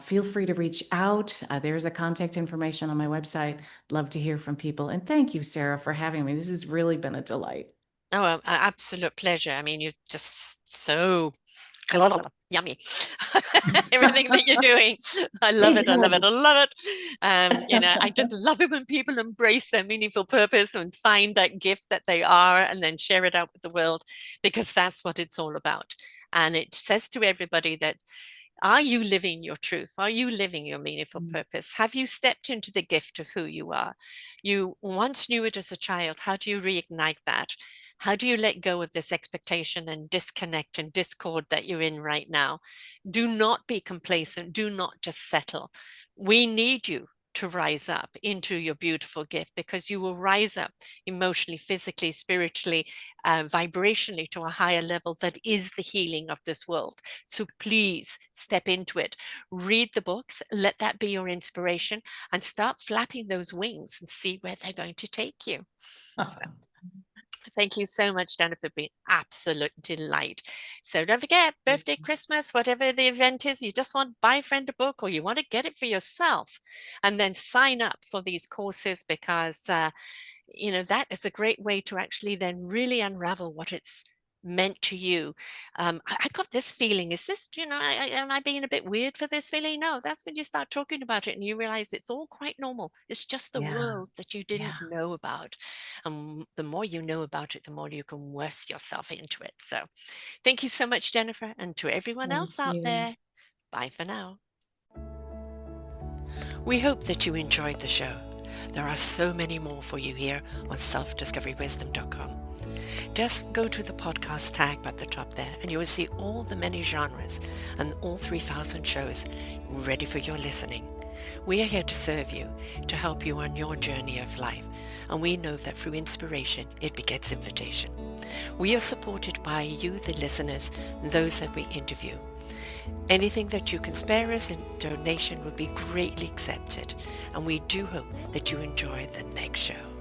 feel free to reach out. There's a contact information on my website. Love to hear from people. And thank you, Sarah, for having me. This has really been a delight. Oh, absolute pleasure. I mean, you're just so yummy. Everything that you're doing. I love Big it. I love it. I hugs. love it. I just love it when people embrace their meaningful purpose and find that gift that they are and then share it out with the world, because that's what it's all about. And it says to everybody that, are you living your truth? Are you living your meaningful purpose? Have you stepped into the gift of who you are? You once knew it as a child. How do you reignite that? How do you let go of this expectation and disconnect and discord that you're in right now? Do not be complacent. Do not just settle. We need you to rise up into your beautiful gift, because you will rise up emotionally, physically, spiritually, vibrationally to a higher level that is the healing of this world. So please step into it. Read the books, let that be your inspiration, and start flapping those wings and see where they're going to take you. So thank you so much, Jennifer. Been absolute delight. So don't forget, birthday, Christmas, whatever the event is, you just want to buy a friend a book or you want to get it for yourself, and then sign up for these courses, because that is a great way to actually then really unravel what it's meant to you. I got this feeling. Is this, am I being a bit weird for this feeling? No, that's when you start talking about it and you realize it's all quite normal. It's just the Yeah. world that you Yeah. didn't know about. And the more you know about it, the more you can immerse yourself into it. So thank you so much, Jennifer. And to everyone Thank else out you. there, bye for now. We hope that you enjoyed the show. There are so many more for you here on selfdiscoverywisdom.com. Just go to the podcast tag at the top there and you will see all the many genres and all 3,000 shows ready for your listening. We are here to serve you, to help you on your journey of life, and we know that through inspiration it begets invitation. We are supported by you, the listeners, and those that we interview. Anything that you can spare us in donation would be greatly accepted, and we do hope that you enjoy the next show.